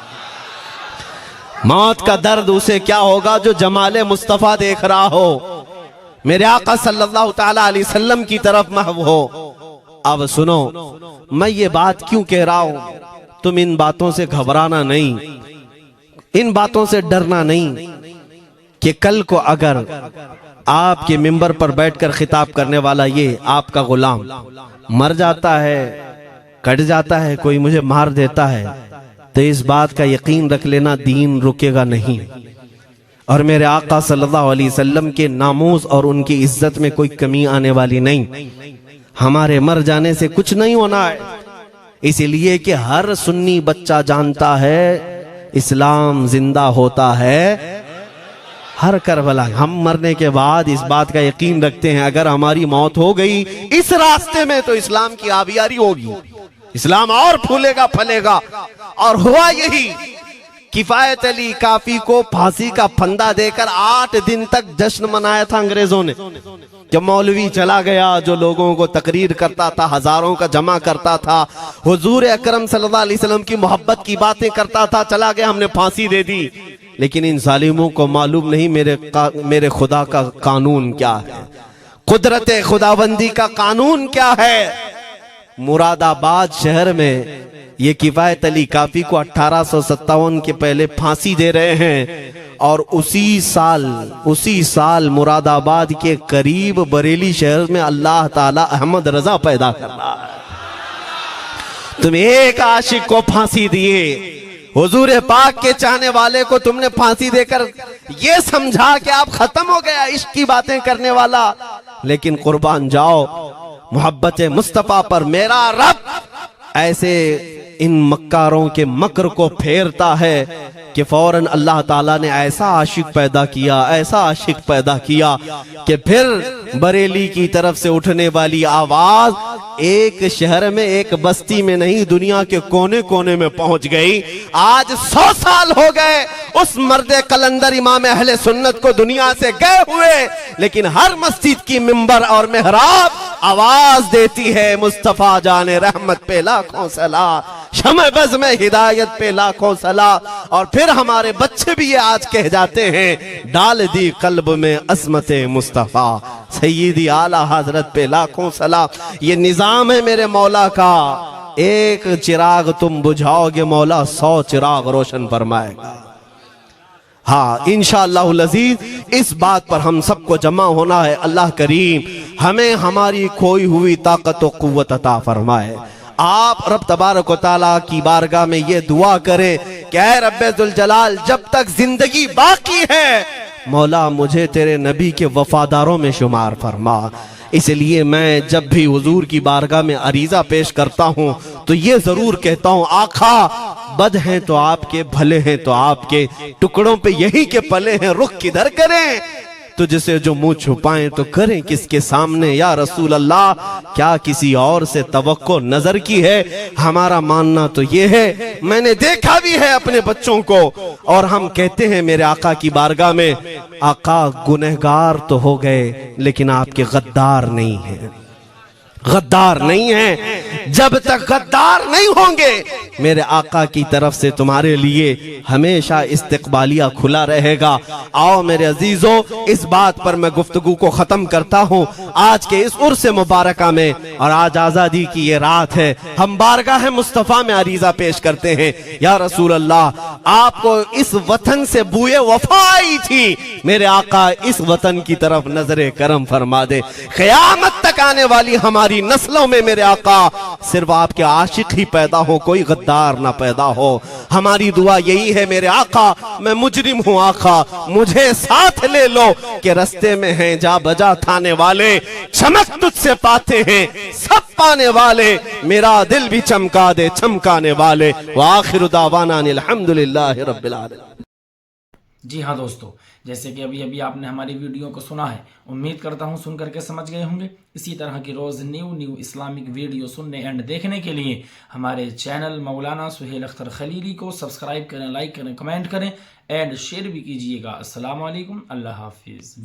मौत का दर्द उसे क्या होगा जो जमाले मुस्तफा देख रहा हो, मेरे आका सल्लल्लाहु ताला अलैहि वसल्लम की तरफ महव हो। अब सुनो, मैं ये बात क्यों कह रहा हूं, तुम इन बातों से घबराना नहीं, इन बातों से डरना नहीं कि कल को अगर आपके मिंबर पर बैठकर खिताब करने वाला ये आपका गुलाम मर जाता है, कट जाता है, कोई मुझे मार देता है, तो इस बात का यकीन रख लेना, दीन रुकेगा नहीं। और मेरे आका सल्लल्लाहु अलैहि वसल्लम के नामूस और उनकी इज्जत में कोई कमी आने वाली नहीं। हमारे मर जाने से कुछ नहीं होना है, इसलिए कि हर सुन्नी बच्चा जानता है इस्लाम जिंदा होता है हर करबला। हम मरने के बाद इस बात का यकीन रखते हैं, अगर हमारी मौत हो गई इस रास्ते में तो इस्लाम की आबियारी होगी, इस्लाम और फूलेगा फलेगा। और हुआ यही, किफायत अली काफी को फांसी का फंदा देकर 8 दिन तक जश्न मनाया था अंग्रेजों ने। जब मौलवी चला गया जो लोगों को तकरीर करता था, हजारों का जमा करता था, हुजूर अकरम सल्लल्लाहु अलैहि वसल्लम की मोहब्बत की बातें करता था, चला गया, हमने फांसी दे दी। लेकिन इन जालिमों को मालूम नहीं मेरे खुदा का कानून क्या है, कुदरत खुदाबंदी का कानून क्या है। मुरादाबाद शहर में ये किफायत अली काफी को 1857 के पहले फांसी दे रहे हैं, और उसी साल मुरादाबाद के करीब बरेली शहर में अल्लाह ताला अहमद रजा पैदा कर रहा है। तुम एक आशिक को फांसी दिए, हुजूर पाक के चाहने वाले को तुमने फांसी देकर ये समझा कि आप खत्म हो गया इश्क की बातें करने वाला। लेकिन कुर्बान जाओ मोहब्बत मुस्तफा पर, मेरा रब ऐसे इन मक्कारों के मकर को फेरता है कि फौरन अल्लाह ताला ने ऐसा आशिक पैदा किया कि फिर बरेली की तरफ से उठने वाली आवाज एक शहर में, एक बस्ती में नहीं, दुनिया के कोने कोने में पहुंच गई। आज 100 साल हो गए उस मर्दे कलंदर इमाम अहले सुन्नत को दुनिया से गए हुए, लेकिन हर मस्जिद की मिंबर और मेहराब आवाज देती है मुस्तफा जाने रहमत पे लाखों सलाम, शमे बज़ में हिदायत पे लाखों सलाम। और फिर हमारे बच्चे भी ये आज कह जाते हैं, डाल दी कल्ब में अज़मत मुस्तफा, सय्यदी आला हजरत पे लाखों सलाम। ये निजाम है मेरे मौला का, एक चिराग तुम बुझाओगे मौला 100 चिराग रोशन फरमाएगा। हाँ, इंशाअल्लाहुल अज़ीज़ इस बात पर हम सबको जमा होना है। अल्लाह करीम हमें हमारी खोई हुई ताकत व कुव्वत अता फरमाए। आप रब तबारक व तआला की बारगाह में ये दुआ करें कि ऐ रब्बे जुल जलाल, जब तक जिंदगी बाकी है मौला मुझे तेरे नबी के वफादारों में शुमार फरमा। इसलिए मैं जब भी हुजूर की बारगाह में अरीजा पेश करता हूँ तो ये जरूर कहता हूँ, आका बद हैं तो आपके, भले हैं तो आपके, टुकड़ों पे यही के पले हैं, रुख किधर करें, तुझसे जो मुंह छुपाएं तो करें किसके सामने। या रसूल अल्लाह, क्या किसी और से तवक्को नजर की है? हमारा मानना तो ये है, मैंने देखा भी है अपने बच्चों को, और हम कहते हैं मेरे आका की बारगाह में, आका गुनहगार तो हो गए लेकिन आपके गद्दार नहीं है, गद्दार नहीं है। जब तक गद्दार नहीं होंगे मेरे आका की तरफ से तुम्हारे लिए हमेशा इस्तकबालिया खुला रहेगा। आओ मेरे अजीजों, इस बात पर मैं गुफ्तगू को खत्म करता हूँ। आज के इस उर्स मुबारका में, और आज आजादी की ये रात है, हम बारगाह मुस्तफा में अरीजा पेश करते हैं, या रसूल अल्लाह, आपको इस वतन से बूए वफा आई थी, मेरे आका इस वतन की तरफ नजरे करम फरमा दे। क़यामत तक आने वाली हमारी नस्लों में मेरे आका सिर्फ आपके आशिक ही पैदा हो, कोई गद्दार ना पैदा हो। हमारी दुआ यही है मेरे आका, मैं मुजरिम हूँ आका, मुझे साथ ले लो कि रस्ते में हैं जा बजा थाने वाले, चमक तुझसे पाते हैं सब पाने वाले, मेरा दिल भी चमका दे चमकाने वाले। व आखिरु दावाना अनिल हम्दुलिल्लाहि रब्बिल आलमीन। जी हाँ दोस्तों, जैसे कि अभी अभी आपने हमारी वीडियो को सुना है, उम्मीद करता हूँ सुन करके समझ गए होंगे। इसी तरह की रोज़ न्यू इस्लामिक वीडियो सुनने एंड देखने के लिए हमारे चैनल मौलाना सुहेल अख्तर खलीली को सब्सक्राइब करें, लाइक करें, कमेंट करें एंड शेयर भी कीजिएगा। अस्सलाम वालेकुम, अल्लाह हाफिज़।